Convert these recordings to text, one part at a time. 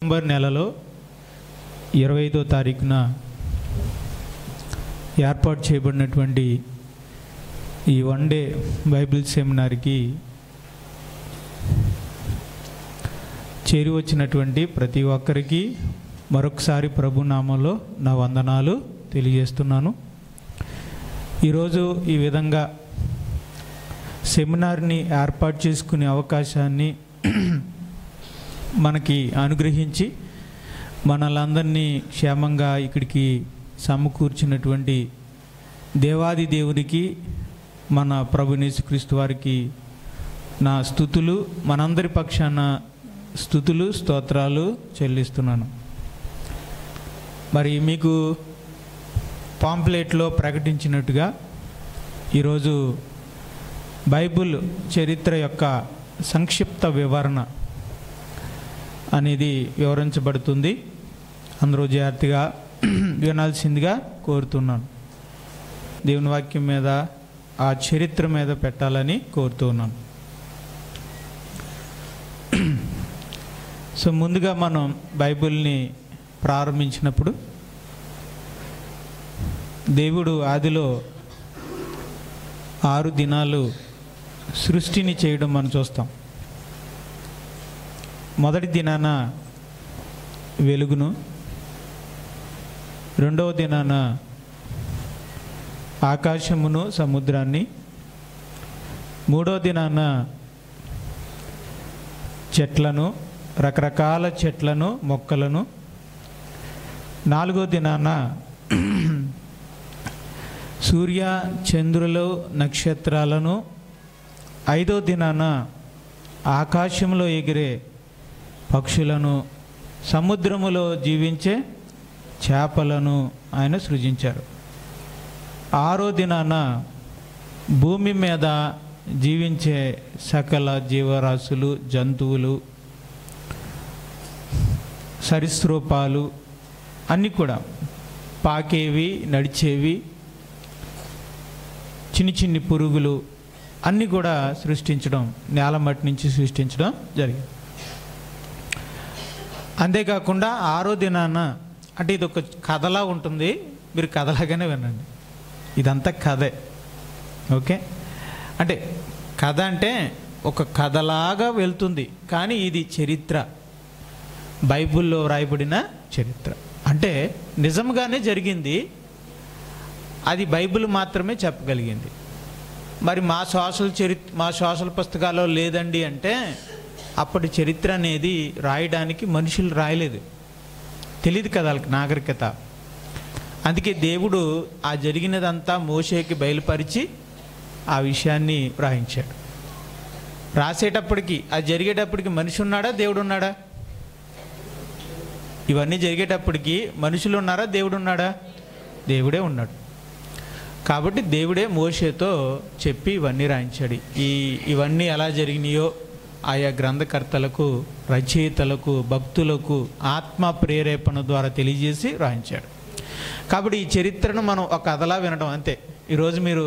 November నెలలో 25వ తారీఖున ఏర్పాటు చేయబడినటువంటి ఈ వన్ డే బైబిల్ సెమినార్కి చేరి వచ్చినటువంటి ప్రతి ఒక్కరికి మరొకసారి ప్రభు నామంలో నా వందనాలు తెలియజేస్తున్నాను. ఈరోజు ఈ విధంగా సెమినార్ని ఏర్పాటు చేసుకునే అవకాశాన్ని మనకి అనుగ్రహించి మనలందరినీ క్షేమంగా ఇక్కడికి సమకూర్చినటువంటి దేవాది దేవునికి, మన ప్రభు యేసుక్రీస్తు వారికి నా స్తుతులు, మనందరి పక్షాన స్తుతులు స్తోత్రాలు చెల్లిస్తున్నాను. మరి మీకు పాంప్లెట్లో ప్రకటించినట్టుగా ఈరోజు బైబిల్ చరిత్ర యొక్క సంక్షిప్త వివరణ అనేది వివరించబడుతుంది. అందరూ జాగ్రత్తగా వినాల్సిందిగా కోరుతున్నాను. దేవుని వాక్యం మీద, ఆ చరిత్ర మీద పెట్టాలని కోరుతున్నాను. సో ముందుగా మనం బైబిల్ని ప్రారంభించినప్పుడు దేవుడు ఆదిలో 6 దినాలు సృష్టిని చేయడం మనం చూస్తాం. మొదటి దినాన వెలుగును, రెండవ దినాన ఆకాశమును సముద్రాన్ని, మూడవ దినాన చెట్లను, రకరకాల చెట్లను మొక్కలను, నాలుగో దినాన సూర్య చంద్రులు నక్షత్రాలను, ఐదో దినాన ఆకాశంలో ఎగిరే పక్షులను, సముద్రములో జీవించే చేపలను ఆయన సృజించారు. ఆరో దినాన భూమి మీద జీవించే సకల జీవరాశులు, జంతువులు, సరీసృపాలు అన్నీ కూడా, పాకేవి, నడిచేవి, చిన్ని చిన్ని పురుగులు అన్నీ కూడా సృష్టించడం, నేల మట్టి నుంచి సృష్టించడం జరిగింది. అంతేకాకుండా ఆరో దినాన, అంటే ఇది ఒక కథలా ఉంటుంది, మీరు కథలాగానే వినండి, ఇదంతా కథే. ఓకే, అంటే కథ అంటే ఒక కథలాగా వెళ్తుంది, కానీ ఇది చరిత్ర, బైబిల్లో వ్రాయబడిన చరిత్ర. అంటే నిజంగానే జరిగింది, అది బైబిల్ మాత్రమే చెప్పగలిగింది. మరి మా సోషల్ పుస్తకాల్లో లేదండి అంటే అప్పటి చరిత్ర అనేది రాయడానికి మనుషులు రాయలేదు, తెలియదు కదా వాళ్ళకి నాగరికత. అందుకే దేవుడు ఆ జరిగినదంతా మోషేకి బయలుపరిచి ఆ విషయాన్ని రాయించాడు. రాసేటప్పటికి, అది జరిగేటప్పటికి మనిషి ఉన్నాడా, దేవుడు ఉన్నాడా? ఇవన్నీ జరిగేటప్పటికి మనుషులు ఉన్నారా, దేవుడు ఉన్నాడా? దేవుడే ఉన్నాడు. కాబట్టి దేవుడే మోషేతో చెప్పి ఇవన్నీ రాయించాడు. ఇవన్నీ ఎలా జరిగినాయో ఆయా గ్రంథకర్తలకు, రచయితలకు, భక్తులకు ఆత్మ ప్రేరేపణ ద్వారా తెలియజేసి రాయించాడు. కాబట్టి ఈ చరిత్రను మనం ఒక కథలా వినడం అంతే. ఈరోజు మీరు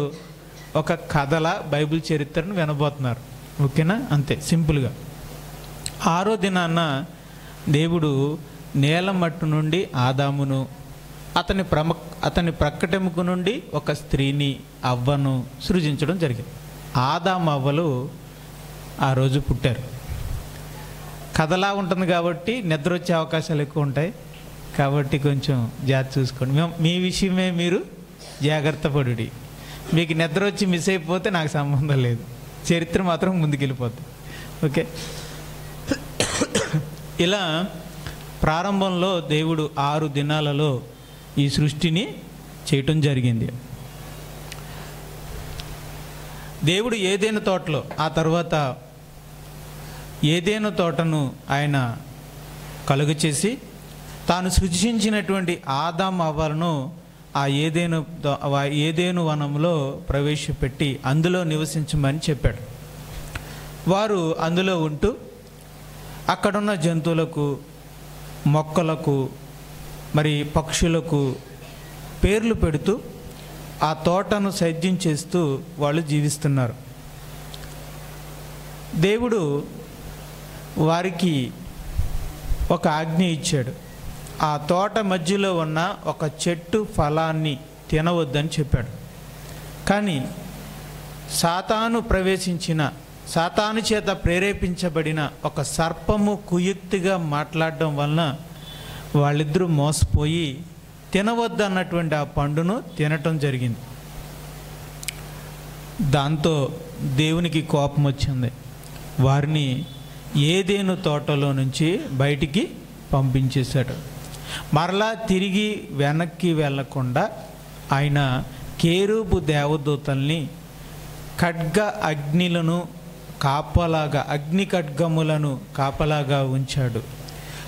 ఒక కథలా బైబిల్ చరిత్రను వినబోతున్నారు. ఓకేనా? అంతే సింపుల్గా. ఆరో దినాన దేవుడు నేల మట్టు నుండి ఆదామును, అతని ప్రక్కటెముక నుండి ఒక స్త్రీని, అవ్వను సృజించడం జరిగింది. ఆదాము అవ్వలు ఆ రోజు పుట్టారు. కథలా ఉంటుంది కాబట్టి నిద్ర వచ్చే అవకాశాలు ఎక్కువ ఉంటాయి. కాబట్టి కొంచెం జాగ్రత్త చూసుకోండి. మీ విషయమే మీరు జాగ్రత్త పడుడి. మీకు నిద్ర వచ్చి మిస్ అయిపోతే నాకు సంబంధం లేదు, చరిత్ర మాత్రం ముందుకెళ్ళిపోతుంది. ఓకే, ఇలా ప్రారంభంలో దేవుడు 6 దినాలలో ఈ సృష్టిని చేయటం జరిగింది. దేవుడు ఏదైనా తోటలో, ఆ తర్వాత ఏదైనా తోటను ఆయన కలుగ చేసి తాను సృజించినటువంటి ఆదాము అవ్వలను ఆ ఏదేను వనంలో ప్రవేశపెట్టి అందులో నివసించమని చెప్పాడు. వారు అందులో ఉంటూ అక్కడున్న జంతువులకు, మొక్కలకు, మరి పక్షులకు పేర్లు పెడుతూ ఆ తోటను సేద్యం చేస్తూ వాళ్ళు జీవిస్తున్నారు. దేవుడు వారికి ఒక ఆజ్ఞ ఇచ్చాడు. ఆ తోట మధ్యలో ఉన్న ఒక చెట్టు ఫలాన్ని తినవద్దని చెప్పాడు. కానీ సాతాను చేత ప్రేరేపించబడిన ఒక సర్పము కుయుక్తిగా మాట్లాడడం వలన వాళ్ళిద్దరూ మోసపోయి తినవద్దన్నటువంటి ఆ పండును తినటం జరిగింది. దాంతో దేవునికి కోపం వచ్చింది. వారిని ఏదేను తోటలో నుంచి బయటికి పంపించేశాడు. మరలా తిరిగి వెనక్కి వెళ్ళకుండా ఆయన కేరూబు దేవదూతల్ని అగ్ని ఖడ్గములను కాపలాగా ఉంచాడు.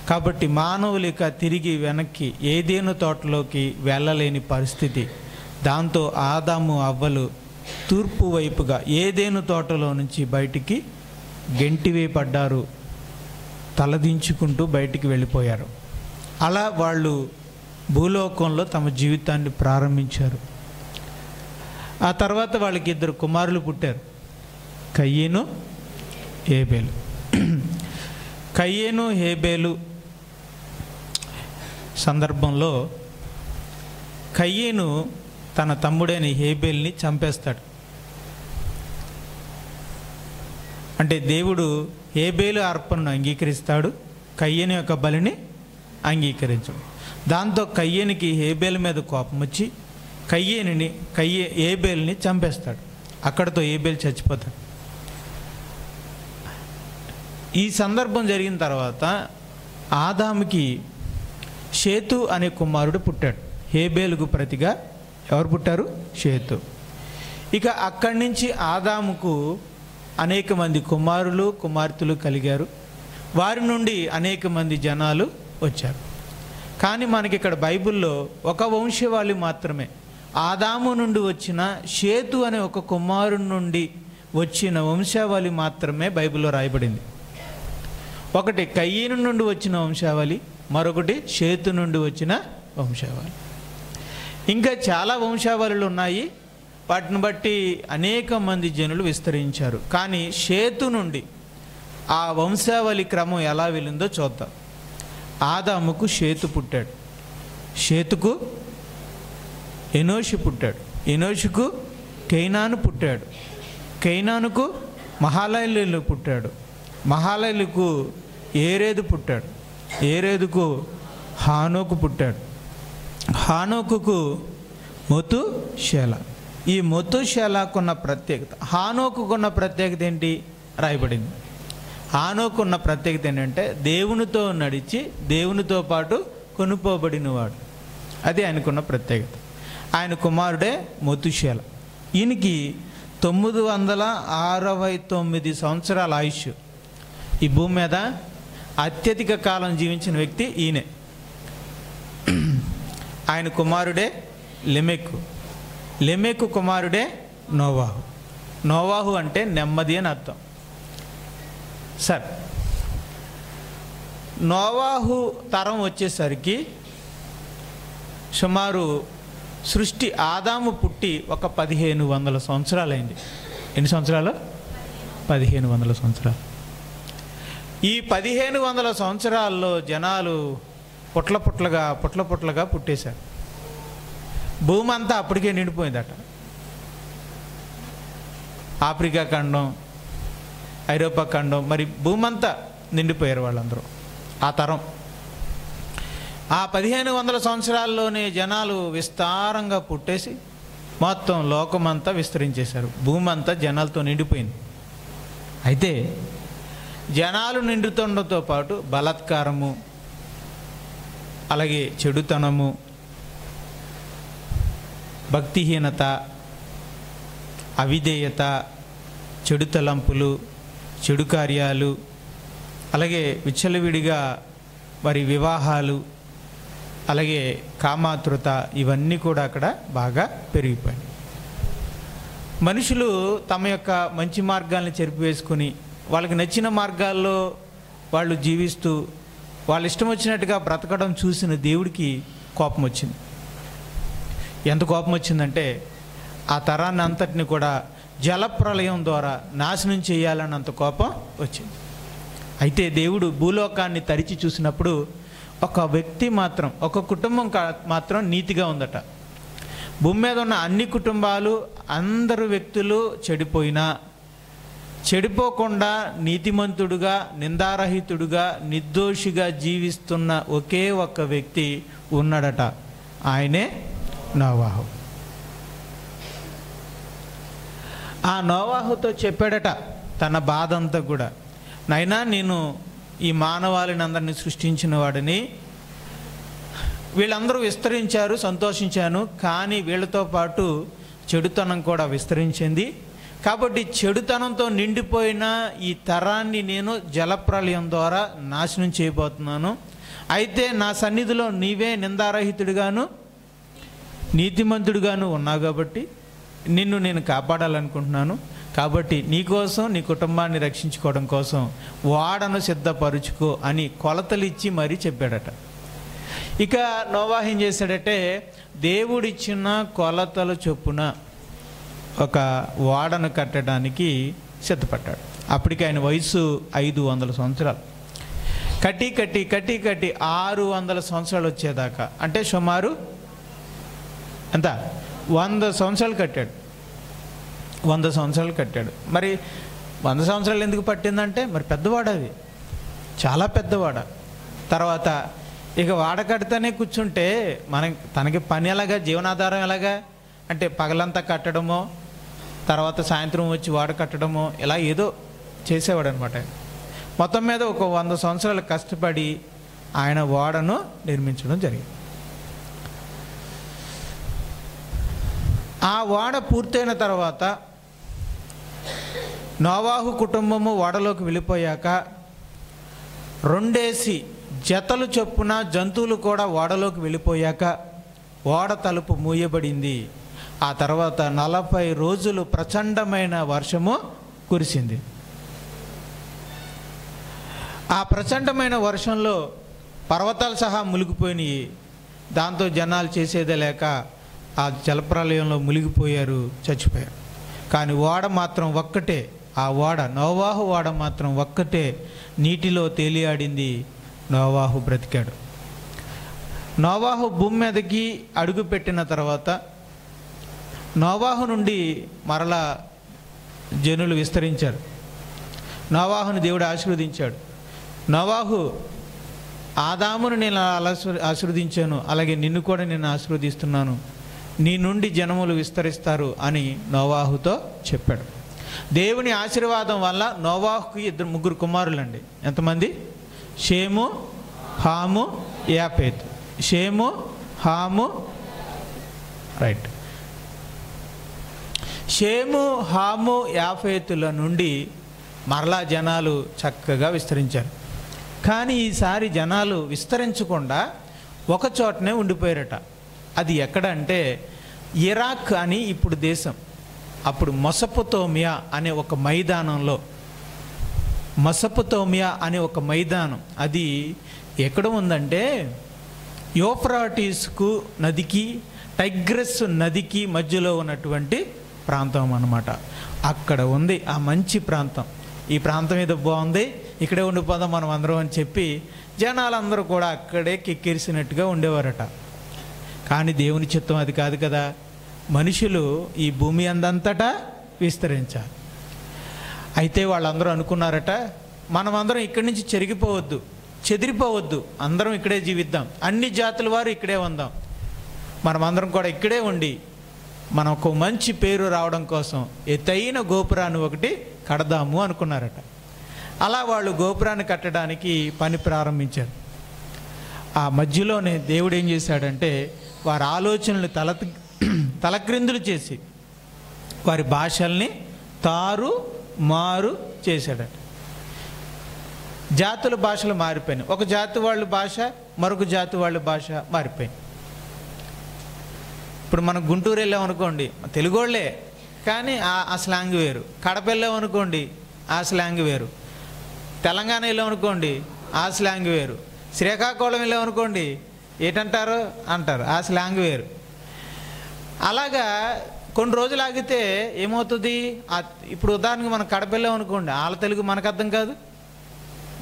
కాబట్టి మానవులు ఇక తిరిగి వెనక్కి ఏదేను తోటలోకి వెళ్ళలేని పరిస్థితి. దాంతో ఆదాము అవ్వలు తూర్పు వైపుగా ఏదేను తోటలో నుంచి బయటికి గెంటివేయబడ్డారు. తలదించుకుంటూ బయటికి వెళ్ళిపోయారు. అలా వాళ్ళు భూలోకంలో తమ జీవితాన్ని ప్రారంభించారు. ఆ తర్వాత వాళ్ళకి 2 కుమారులు పుట్టారు, కయ్యేను, హేబేలు. కయ్యేను, హేబేలు సందర్భంలో కయ్యేను తన తమ్ముడైన హేబేల్ని చంపేస్తాడు. అంటే దేవుడు హేబేలు అర్పణను అంగీకరిస్తాడు, కయ్యేను యొక్క బలిని అంగీకరించడు. దాంతో కయ్యేనికి హేబేలు మీద కోపం వచ్చి హేబేల్ని చంపేస్తాడు. అక్కడితో హేబేలు చచ్చిపోతాడు. ఈ సందర్భం జరిగిన తర్వాత ఆదాముకి షేతు అనే కుమారుడు పుట్టాడు. హేబేలుకు ప్రతిగా ఎవరు పుట్టారు? షేతు. ఇక అక్కడి నుంచి ఆదాముకు అనేక మంది కుమారులు, కుమార్తెలు కలిగారు. వారి నుండి అనేక మంది జనాలు వచ్చారు. కానీ మనకి ఇక్కడ బైబిల్లో ఒక వంశవాళి మాత్రమే, ఆదాము నుండి వచ్చిన షేతు అనే ఒక కుమారుడి నుండి వచ్చిన వంశావళి మాత్రమే బైబిల్లో రాయబడింది. ఒకటి కయ్యేను నుండి వచ్చిన వంశావళి, మరొకటి షేతు నుండి వచ్చిన వంశావళి. ఇంకా చాలా వంశావళులు ఉన్నాయి. వాటిని బట్టి అనేక మంది జనులు విస్తరించారు. కానీ షేతు నుండి ఆ వంశావళి క్రమం ఎలా వెళ్ళిందో చూద్దాం. ఆదాముకు షేతు పుట్టాడు, షేతుకు ఎనోషు పుట్టాడు, ఎనోషుకు కైనాను పుట్టాడు, కైనానుకు మహాలయలు పుట్టాడు, మహాలయలకు ఏరేదు పుట్టాడు, ఏరేదుకు హానోకు పుట్టాడు, హానోకుకు మొతుషేల. ఈ మొతుషేలాకున్న ప్రత్యేకత, హానోకున్న ప్రత్యేకత ఏంటి రాయబడింది. హానోకున్న ప్రత్యేకత ఏంటంటే దేవునితో నడిచి దేవునితో పాటు కొనుక్కోబడినవాడు. అది ఆయనకున్న ప్రత్యేకత. ఆయన కుమారుడే మొతుషేల. ఈయనకి 969 సంవత్సరాల ఆయుష్. ఈ భూమి మీద అత్యధిక కాలం జీవించిన వ్యక్తి ఈయనే. ఆయన కుమారుడే లెమెకు, లెమెకు కుమారుడే నోవాహు. నోవాహు అంటే నెమ్మది అని అర్థం. సరే, నోవాహు తరం వచ్చేసరికి సుమారు సృష్టి ఆదాము పుట్టి ఒక 1500 సంవత్సరాలైంది. ఎన్ని సంవత్సరాలు? 1500 సంవత్సరాలు. ఈ 1500 సంవత్సరాల్లో జనాలు పుట్ల పుట్లగా పుట్టేశారు. భూమి అంతా అప్పటికే నిండిపోయిందట. ఆఫ్రికా ఖండం, ఐరోపా ఖండం, మరి భూమి అంతా నిండిపోయారు వాళ్ళందరూ ఆ తరం. ఆ 1500 సంవత్సరాల్లోనే జనాలు విస్తారంగా పుట్టేసి మొత్తం లోకమంతా విస్తరించేశారు. భూమి అంతా జనాలతో నిండిపోయింది. అయితే జనాలు నిండుతుండటంతో పాటు బలాత్కారము, అలాగే చెడుతనము, భక్తిహీనత, అవిధేయత, చెడు తలంపులు, చెడు కార్యాలు, అలాగే విచ్చలవిడిగా మరి వివాహాలు, అలాగే కామాతృత, ఇవన్నీ కూడా అక్కడ బాగా పెరిగిపోయాయి. మనుషులు తమ యొక్క మంచి మార్గాల్ని చెరిపివేసుకుని వాళ్ళకి నచ్చిన మార్గాల్లో వాళ్ళు జీవిస్తూ వాళ్ళు ఇష్టం వచ్చినట్టుగా బ్రతకడం చూసిన దేవుడికి కోపం వచ్చింది. ఎంత కోపం వచ్చిందంటే ఆ తరాన్ని అంతటిని కూడా జలప్రళయం ద్వారా నాశనం చేయాలన్నంత కోపం వచ్చింది. అయితే దేవుడు భూలోకాన్ని తరిచి చూసినప్పుడు ఒక వ్యక్తి మాత్రం, ఒక కుటుంబం మాత్రం నీతిగా ఉందట. భూమి మీద ఉన్న అన్ని కుటుంబాలు, అందరు వ్యక్తులు చెడిపోయినా చెడిపోకుండా నీతిమంతుడుగా, నిందారహితుడుగా, నిర్దోషిగా జీవిస్తున్న ఒకే ఒక్క వ్యక్తి ఉన్నాడట. ఆయనే నోవాహు. ఆ నోవాహుతో చెప్పాడట తన బాధ అంతా కూడా, నైనా నేను ఈ మానవాళిని అందరినీ సృష్టించిన వాడిని, వీళ్ళందరూ విస్తరించారు, సంతోషించాను, కానీ వీళ్ళతో పాటు చెడుతనం కూడా విస్తరించింది. కాబట్టి చెడుతనంతో నిండిపోయిన ఈ తరాన్ని నేను జలప్రళయం ద్వారా నాశనం చేయబోతున్నాను. అయితే నా సన్నిధిలో నీవే నిందారహితుడిగాను నీతిమంతుడిగాను ఉన్నావు కాబట్టి నిన్ను నేను కాపాడాలనుకుంటున్నాను. కాబట్టి నీకోసం, నీ కుటుంబాన్ని రక్షించుకోవడం కోసం ఓడను సిద్ధపరుచుకో అని కొలతలు ఇచ్చి మరీ చెప్పాడట. ఇక నోవాహు ఏం చేశాడంటే, దేవుడిచ్చిన కొలతల చొప్పున ఒక ఓడను కట్టడానికి సిద్ధపడ్డాడు. అప్పటికి ఆయన వయసు 500 సంవత్సరాలు. కట్టి 600 సంవత్సరాలు వచ్చేదాకా, అంటే సుమారు ఎంత 100 సంవత్సరాలు కట్టాడు. 100 సంవత్సరాలు కట్టాడు. మరి 100 సంవత్సరాలు ఎందుకు పట్టిందంటే, మరి పెద్దవాడ, అది చాలా పెద్దవాడ. తర్వాత ఇక వాడ కడితేనే కూర్చుంటే తనకి పని ఎలాగా, జీవనాధారం ఎలాగా అంటే పగలంతా కట్టడమో, తర్వాత సాయంత్రం వచ్చి వాడ కట్టడమో, ఇలా ఏదో చేసేవాడు అనమాట. మొత్తం మీద ఒక 100 సంవత్సరాలు కష్టపడి ఆయన ఓడను నిర్మించడం జరిగింది. ఆ ఓడ పూర్తయిన తర్వాత నోవాహు కుటుంబము ఓడలోకి వెళ్ళిపోయాక 2 జతలు చొప్పున జంతువులు కూడా ఓడలోకి వెళ్ళిపోయాక ఓడ తలుపు మూయబడింది. ఆ తర్వాత 40 రోజులు ప్రచండమైన వర్షము కురిసింది. ఆ ప్రచండమైన వర్షంలో పర్వతాలు సహా మునిగిపోయినాయి. దాంతో జనాలు చేసేదే లేక ఆ జలప్రలయంలో మునిగిపోయారు, చచ్చిపోయారు. కానీ ఓడ మాత్రం ఒక్కటే, ఆ ఓడ నోవాహు ఓడ మాత్రం ఒక్కటే నీటిలో తేలియాడింది. నోవాహు బ్రతికాడు. నోవాహు భూమి మీదకి అడుగు పెట్టిన తర్వాత నోవాహు నుండి మరలా జనులు విస్తరించారు. నోవాహుని దేవుడు ఆశీర్వదించాడు. నోవాహు, ఆదామును నేను ఆశీర్వదించాను, అలాగే నిన్ను కూడా నేను ఆశీర్వదిస్తున్నాను, నీ నుండి జనములు విస్తరిస్తారు అని నోవాహుతో చెప్పాడు. దేవుని ఆశీర్వాదం వల్ల నోవాహుకి 3 కుమారులండి. ఎంతమంది? షేము, హాము, యాపేతు. షేము, హాము, రైట్. షేము, హాము, యాఫేతుల నుండి మరలా జనాలు చక్కగా విస్తరించారు. కానీ ఈసారి జనాలు విస్తరించకుండా ఒక చోటనే ఉండిపోయారట. అది ఎక్కడ అంటే ఇరాక్ అని ఇప్పుడు దేశం. అప్పుడు మెసొపొతేమియా అనే ఒక మైదానంలో, మెసొపొతేమియా అనే ఒక మైదానం, అది ఎక్కడ ఉందంటే యూఫ్రాటీస్కు నదికి, టైగ్రస్ నదికి మధ్యలో ఉన్నటువంటి ప్రాంతం అన్నమాట. అక్కడ ఉంది ఆ మంచి ప్రాంతం. ఈ ప్రాంతం ఏదో బాగుంది, ఇక్కడే ఉండిపోదాం మనం అందరం అని చెప్పి జనాలందరూ కూడా అక్కడే కిక్కిరిసినట్టుగా ఉండేవారట. కానీ దేవుని చిత్తం అది కాదు కదా. మనుషులు ఈ భూమి అందంతటా విస్తరించాలి. అయితే వాళ్ళందరూ అనుకున్నారట, మనమందరం ఇక్కడి నుంచి చెరిగిపోవద్దు, చెదిరిపోవద్దు, అందరం ఇక్కడే జీవిద్దాం, అన్ని జాతుల వారు ఇక్కడే ఉందాం, మనమందరం కూడా ఇక్కడే ఉండి మనకు మంచి పేరు రావడం కోసం ఎత్తైన గోపురాన్ని ఒకటి కడదాము అనుకున్నారట. అలా వాళ్ళు గోపురాన్ని కట్టడానికి పని ప్రారంభించారు. ఆ మధ్యలోనే దేవుడు ఏం చేశాడంటే, వారి ఆలోచనలు తలక్రిందులు చేసి వారి భాషల్ని తారు మారు చేశాడట. జాతుల భాషలు మారిపోయినాయి. ఒక జాతి వాళ్ళ భాష మరొక జాతి వాళ్ళ భాష మారిపోయింది. ఇప్పుడు మనం గుంటూరు వెళ్ళామనుకోండి, తెలుగు వాళ్ళే, కానీ ఆ స్లాంగ్ వేరు. కడప వెళ్ళామనుకోండి, ఆ స్లాంగ్ వేరు. తెలంగాణ వెళ్ళామనుకోండి, ఆ స్లాంగ్ వేరు. శ్రీకాకుళం వెళ్ళామనుకోండి, ఏటంటారు అంటారు, ఆ స్లాంగ్ వేరు. అలాగా కొన్ని రోజులు ఆగితే ఏమవుతుంది, ఇప్పుడు ఉదాహరణకు మనం కడప వెళ్ళామనుకోండి, వాళ్ళ తెలుగు మనకు అర్థం కాదు,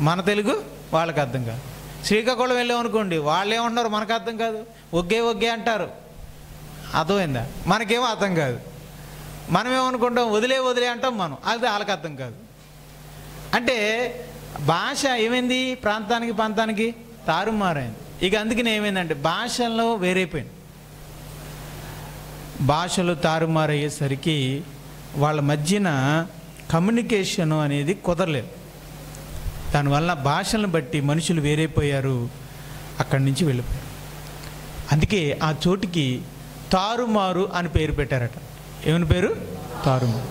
మన తెలుగు వాళ్ళకి అర్థం కాదు. శ్రీకాకుళం వెళ్ళామనుకోండి, వాళ్ళు ఏమంటున్నారు మనకు అర్థం కాదు, ఒగ్గే అంటారు, అర్థమైందా? మనకేమో అర్థం కాదు. మనమేమనుకుంటాం వదిలే అంటాం మనం, అది వాళ్ళకి అర్థం కాదు. అంటే భాష ఏమైంది, ప్రాంతానికి తారుమారైంది. ఇక అందుకని ఏమైందంటే భాషల్లో వేరైపోయింది. భాషలు తారుమారయ్యేసరికి వాళ్ళ మధ్యన కమ్యూనికేషన్ అనేది కుదరలేదు. దానివల్ల భాషలను బట్టి మనుషులు వేరైపోయారు, అక్కడి నుంచి వెళ్ళిపోయారు. అందుకే ఆ చోటికి తారుమారు అని పేరు పెట్టారట. ఏమని పేరు? తారుమారు.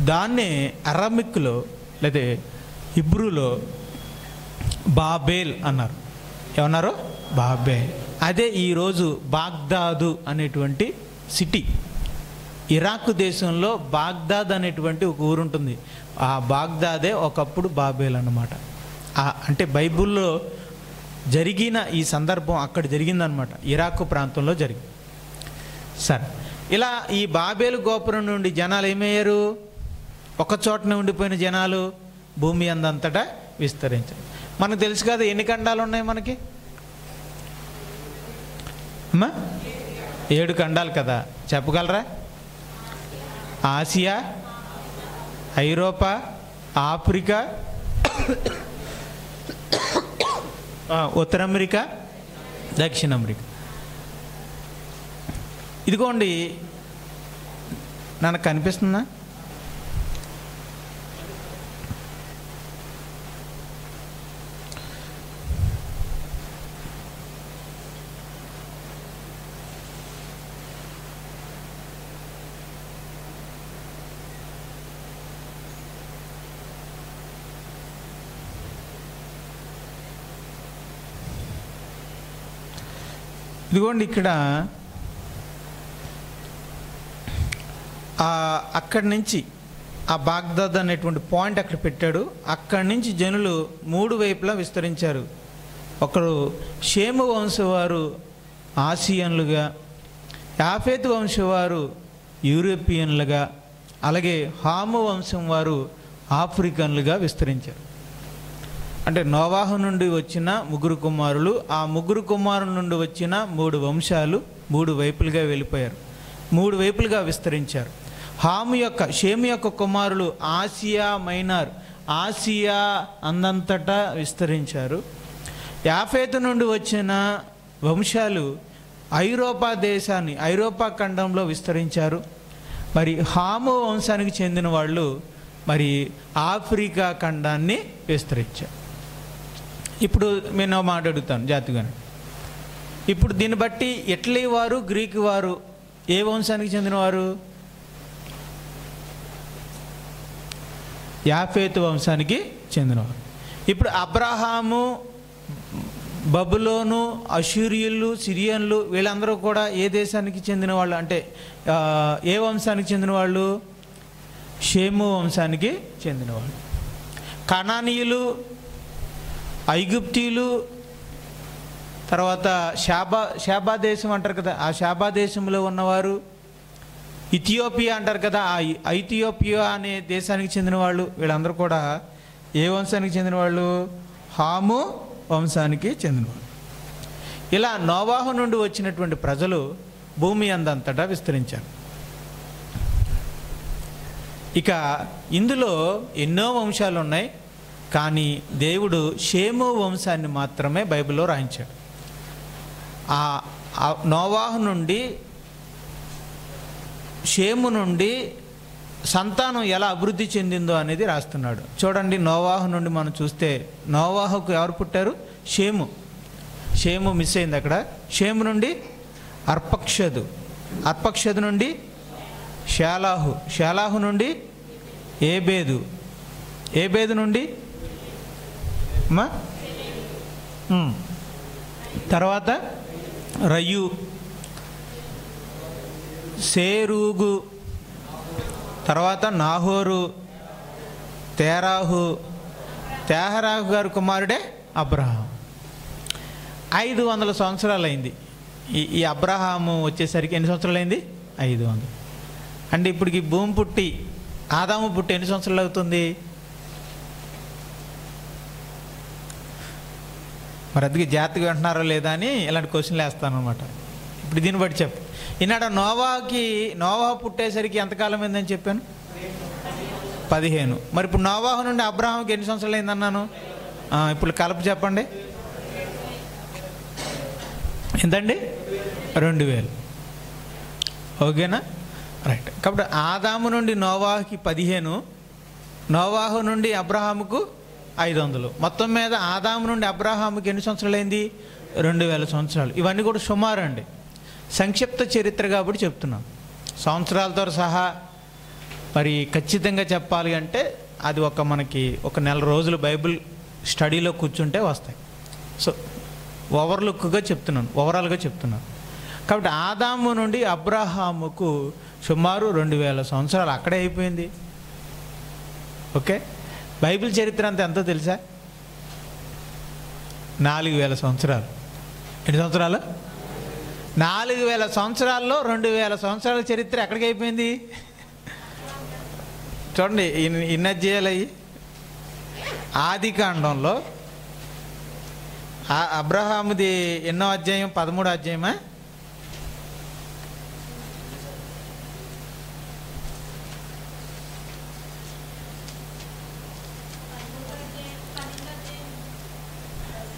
దాన్నే అరామిక్లో లేదా హిబ్రూలో బాబేల్ అన్నారు. ఏమన్నారు? బాబేల్. అదే ఈరోజు బాగ్దాదు అనేటువంటి సిటీ. ఇరాక్ దేశంలో బాగ్దాద్ అనేటువంటి ఒక ఊరు ఉంటుంది. ఆ బాగ్దాదే ఒకప్పుడు బాబేల్ అన్నమాట. అంటే బైబిల్లో జరిగిన ఈ సందర్భం అక్కడ జరిగిందనమాట, ఇరాక్ ప్రాంతంలో జరిగింది. సరే, ఇలా ఈ బాబేలు గోపురం నుండి జనాలు ఏమయ్యారు? ఒక చోటనే ఉండిపోయిన జనాలు భూమి అందంతటా విస్తరించారు. మనకు తెలుసు కదా ఎన్ని ఖండాలు ఉన్నాయి మనకి అమ్మా? 7 ఖండాలు కదా, చెప్పగలరా? ఆసియా, ఐరోపా, ఆఫ్రికా, ఉత్తర అమెరికా, దక్షిణ అమెరికా. ఇదిగోండి, నాకు కనిపిస్తుందా? ఇదిగోండి, ఇక్కడ అక్కడి నుంచి ఆ బాగ్దాద్ అనేటువంటి పాయింట్ అక్కడ పెట్టాడు. అక్కడి నుంచి జనులు 3 వైపులా విస్తరించారు. ఒకరు షేము వంశవారు ఆసియన్లుగా, యాఫేతు వంశవారు యూరోపియన్లుగా, అలాగే హాము వంశం వారు ఆఫ్రికన్లుగా విస్తరించారు. అంటే నోవాహు నుండి వచ్చిన 3 కుమారులు, ఆ 3 కుమారుల నుండి వచ్చిన 3 వంశాలు 3 వైపులుగా వెళ్ళిపోయారు, 3 వైపులుగా విస్తరించారు. షేము యొక్క కుమారులు ఆసియా మైనర్, ఆసియా అందంతటా విస్తరించారు. యాఫేతు నుండి వచ్చిన వంశాలు ఐరోపా ఖండంలో విస్తరించారు. మరి హాము వంశానికి చెందిన వాళ్ళు మరి ఆఫ్రికా ఖండాన్ని విస్తరించారు. ఇప్పుడు నేను మాట్లాడుతాను జాతిగానే. ఇప్పుడు దీన్ని బట్టి ఇటలీ వారు, గ్రీకు వారు ఏ వంశానికి చెందినవారు? యాఫేతు వంశానికి చెందినవారు. ఇప్పుడు అబ్రహాము, బబులోను, అషూరియులు, సిరియన్లు వీళ్ళందరూ కూడా ఏ దేశానికి చెందిన వాళ్ళు అంటే ఏ వంశానికి చెందిన వాళ్ళు? షేము వంశానికి చెందినవాళ్ళు. కనానీయులు, ఐగుప్తీయులు, తర్వాత షాబా దేశం అంటారు కదా, ఆ షాబా దేశంలో ఉన్నవారు, ఇథియోపియా అంటారు కదా, ఆ ఐథియోపియా అనే దేశానికి చెందిన వాళ్ళు, వీళ్ళందరూ కూడా ఏ వంశానికి చెందిన వాళ్ళు? హాము వంశానికి చెందినవాళ్ళు. ఇలా నోవాహు నుండి వచ్చినటువంటి ప్రజలు భూమి అందంతటా విస్తరించారు. ఇక ఇందులో ఎన్నో వంశాలు ఉన్నాయి, కానీ దేవుడు షేము వంశాన్ని మాత్రమే బైబిల్లో రాయించాడు. ఆ నోవాహు నుండి, షేము నుండి సంతానం ఎలా అభివృద్ధి చెందిందో అనేది రాస్తున్నాడు. చూడండి, నోవాహు నుండి మనం చూస్తే నోవాహుకు ఎవరు పుట్టారు? షేము మిస్ అయింది అక్కడ. షేము నుండి అర్పక్షదు నుండి షాలాహు నుండి ఏబేదు నుండి తర్వాత రయు, సేరూగు, తర్వాత నాహోరు, తేరాహు గారి కుమారుడే అబ్రహాం. 500 సంవత్సరాలు అయింది. ఈ అబ్రహాము వచ్చేసరికి ఎన్ని సంవత్సరాలు అయింది? 500. అంటే ఇప్పటికి భూమి పుట్టి ఆదాము పుట్టి ఎన్ని సంవత్సరాలు అవుతుంది? మరి అందుకే జాగ్రత్తగా వింటున్నారో లేదా అని ఇలాంటి క్వశ్చన్లు వేస్తాను అనమాట. ఇప్పుడు దీన్ని బట్టి చెప్పు. ఈనాడు నోవాహు పుట్టేసరికి ఎంతకాలం అయిందని చెప్పాను? 15. మరి ఇప్పుడు నోవాహు నుండి అబ్రహాంకి ఎన్ని సంవత్సరాలు అయిందన్నాను? ఇప్పుడు కలప చెప్పండి. ఎంతండి? 2000. ఓకేనా? రైట్. కాబట్టి ఆదాము నుండి నోవాహుకి 15, నోవాహు నుండి అబ్రహాముకు 500. మొత్తం మీద ఆదాము నుండి అబ్రహాముకి ఎన్ని సంవత్సరాలు అయింది? 2000 సంవత్సరాలు. ఇవన్నీ కూడా సుమారు అండి, సంక్షిప్త చరిత్ర కాబట్టి చెప్తున్నాం. సంవత్సరాలతో సహా మరి ఖచ్చితంగా చెప్పాలి అంటే అది మనకి ఒక నెల రోజులు బైబిల్ స్టడీలో కూర్చుంటే వస్తాయి. సో ఓవర్లుక్గా చెప్తున్నాను, ఓవరాల్గా చెప్తున్నాను. కాబట్టి ఆదాము నుండి అబ్రహాముకు సుమారు 2000 సంవత్సరాలు అక్కడే అయిపోయింది. ఓకే. బైబిల్ చరిత్ర అంతా ఎంతో తెలుసా? 4000 సంవత్సరాలు. ఎన్ని సంవత్సరాలు? 4000 సంవత్సరాల్లో 2000 సంవత్సరాల చరిత్ర ఎక్కడికి అయిపోయింది? చూడండి, ఇన్ని అధ్యాయాలు అయ్యి ఆది కాండంలో అబ్రహాముది ఎన్నో అధ్యాయం? 13వ అధ్యాయమా?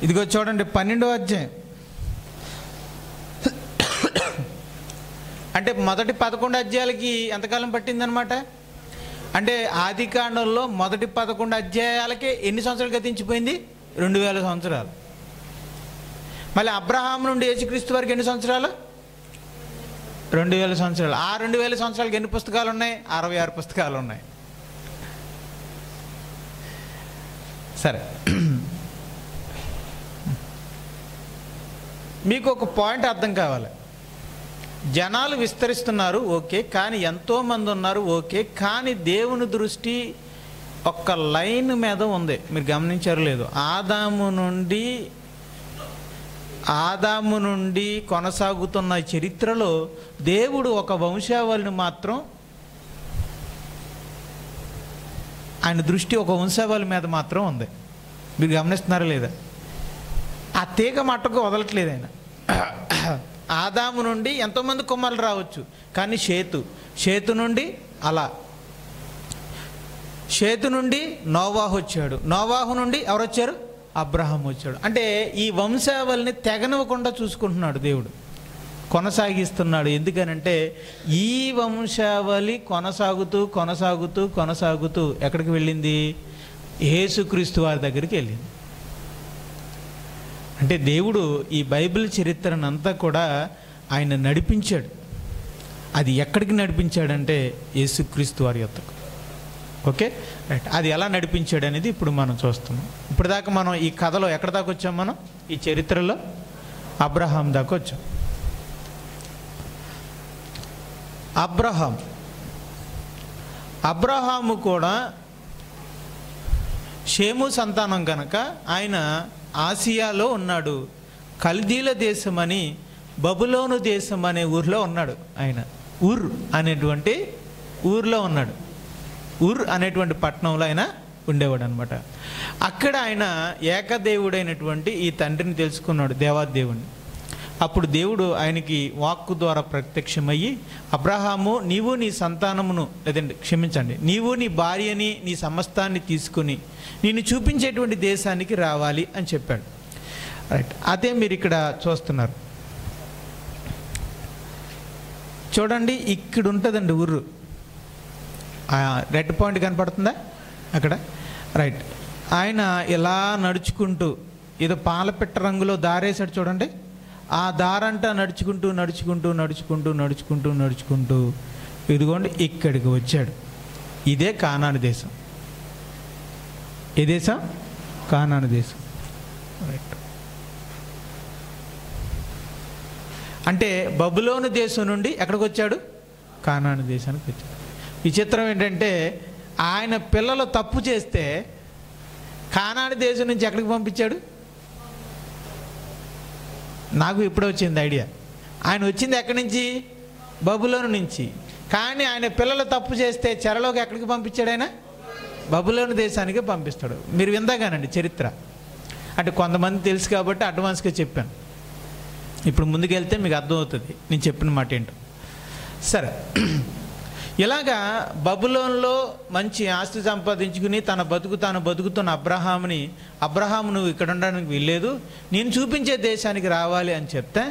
ఇదిగో చూడండి, 12వ అధ్యాయం. అంటే మొదటి 11 అధ్యాయాలకి ఎంతకాలం పట్టిందనమాట? అంటే ఆది కాండంలో మొదటి 11 అధ్యాయాలకే ఎన్ని సంవత్సరాలు గతించిపోయింది? 2000 సంవత్సరాలు. మళ్ళీ అబ్రహాం నుండి యేసుక్రీస్తు వరకు ఎన్ని సంవత్సరాలు? 2000 సంవత్సరాలు. ఆ 2000 సంవత్సరాలకి ఎన్ని పుస్తకాలు ఉన్నాయి? 66 పుస్తకాలు ఉన్నాయి. సరే, మీకు ఒక పాయింట్ అర్థం కావాలి. జనాలు విస్తరిస్తున్నారు, ఓకే, కానీ ఎంతోమంది ఉన్నారు, ఓకే, కానీ దేవుని దృష్టి ఒక్క లైన్ మీద ఉంది. మీరు గమనించారు లేదు? ఆదాము నుండి కొనసాగుతున్న చరిత్రలో దేవుడు ఒక వంశావళిని మాత్రం, ఆయన దృష్టి ఒక వంశావళి మీద మాత్రం ఉంది. మీరు గమనిస్తున్నారా లేదా? ఆ తీగ మట్టుకు వదలట్లేదు ఆయన. ఆదాము నుండి ఎంతోమంది కుమారులు రావచ్చు, కానీ షేతు నుండి షేతు నుండి నోవాహు వచ్చాడు, నోవాహు నుండి ఎవరు వచ్చారు? అబ్రహాం వచ్చాడు. అంటే ఈ వంశావళిని తెగనివ్వకుండా చూసుకుంటున్నాడు దేవుడు, కొనసాగిస్తున్నాడు. ఎందుకనంటే ఈ వంశావళి కొనసాగుతూ ఎక్కడికి వెళ్ళింది? యేసుక్రీస్తు వారి దగ్గరికి వెళ్ళింది. అంటే దేవుడు ఈ బైబిల్ చరిత్రనంతా కూడా ఆయన నడిపించాడు. అది ఎక్కడికి నడిపించాడంటే యేసుక్రీస్తు వారి యొద్దకు. Okay, right. అది ఎలా నడిపించాడు అనేది ఇప్పుడు మనం చూస్తున్నాం. ఇప్పటిదాకా మనం ఈ కథలో ఎక్కడ దాకా వచ్చాం? మనం ఈ చరిత్రలో అబ్రహాం దాకా వచ్చాం. అబ్రహాము కూడా షేము సంతానం కనుక ఆయన ఆసియాలో ఉన్నాడు. కల్దీల దేశమని బబులోను దేశం అనే ఊర్లో ఉన్నాడు. ఆయన ఊర్ అనేటువంటి ఊర్లో ఉన్నాడు. ఊర్ అనేటువంటి పట్టణంలో ఆయన ఉండేవాడు అనమాట. అక్కడ ఆయన ఏకదేవుడైనటువంటి ఈ తండ్రిని తెలుసుకున్నాడు, దేవాదేవుని. అప్పుడు దేవుడు ఆయనకి వాక్కు ద్వారా ప్రత్యక్షమయ్యి, అబ్రహాము, నీవు నీ సంతానమును, లేదండి క్షమించండి, నీవు నీ భార్యని నీ సమస్తాన్ని తీసుకుని నిన్ను చూపించేటువంటి దేశానికి రావాలి అని చెప్పాడు. రైట్. అదే మీరు ఇక్కడ చూస్తున్నారు. చూడండి, ఇక్కడ ఉంటుందండి ఊరు. రెడ్ పాయింట్ కనపడుతుందా అక్కడ? రైట్. ఆయన ఇలా నడుచుకుంటూ ఏదో పాలపిట్ట రంగులో దారేసాడు చూడండి. ఆ దారంటా నడుచుకుంటూ ఇదిగోండి ఇక్కడికి వచ్చాడు. ఇదే కానాను దేశం. ఏ దేశం? కానాను దేశం. రైట్. అంటే బబులోను దేశం నుండి ఎక్కడికి వచ్చాడు? కానాను దేశానికి వచ్చాడు. విచిత్రం ఏంటంటే ఆయన పిల్లలు తప్పు చేస్తే కానాను దేశం నుంచి ఎక్కడికి పంపించాడు? నాకు ఇప్పుడే వచ్చింది ఐడియా. ఆయన వచ్చింది ఎక్కడి నుంచి? బబులోను నుంచి. కానీ ఆయన పిల్లలు తప్పు చేస్తే చెరలోకి ఎక్కడికి పంపించాడు? ఆయన బబులోను దేశానికి పంపిస్తాడు. మీరు విందాగానండి చరిత్ర. అంటే కొంతమంది తెలుసు కాబట్టి అడ్వాన్స్గా చెప్పాను. ఇప్పుడు ముందుకెళ్తే మీకు అర్థమవుతుంది నేను చెప్పిన మాట ఏంటో. సరే, ఇలాగా బబులోన్లో మంచి ఆస్తి సంపాదించుకుని తన తాను బతుకుతున్న అబ్రహాము నువ్వు ఇక్కడ ఉండడానికి వీల్లేదు, నేను చూపించే దేశానికి రావాలి అని చెప్తే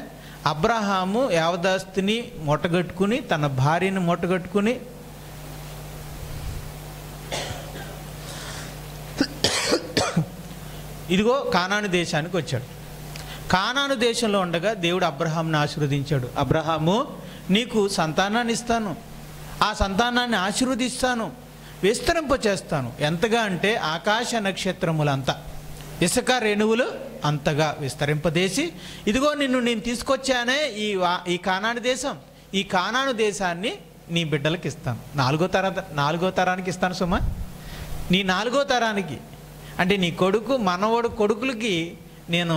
అబ్రహాము యావదాస్తిని మూటగట్టుకుని తన భార్యను మూటగట్టుకుని ఇదిగో కానాను దేశానికి వచ్చాడు. కానాను దేశంలో ఉండగా దేవుడు అబ్రహామును ఆశీర్వదించాడు. అబ్రహాము, నీకు సంతానాన్ని ఇస్తాను, ఆ సంతానాన్ని ఆశీర్వదిస్తాను, విస్తరింపచేస్తాను. ఎంతగా అంటే ఆకాశ నక్షత్రములంతా, ఇసుక రేణువులు అంతగా విస్తరింపదేసి, ఇదిగో నేను తీసుకొచ్చానే ఈ కానాను దేశం, ఈ కానాను దేశాన్ని నీ బిడ్డలకు ఇస్తాను. నాలుగో తరానికి ఇస్తాను సుమా. నీ 4వ తరానికి అంటే నీ కొడుకు మనవడు కొడుకులకి నేను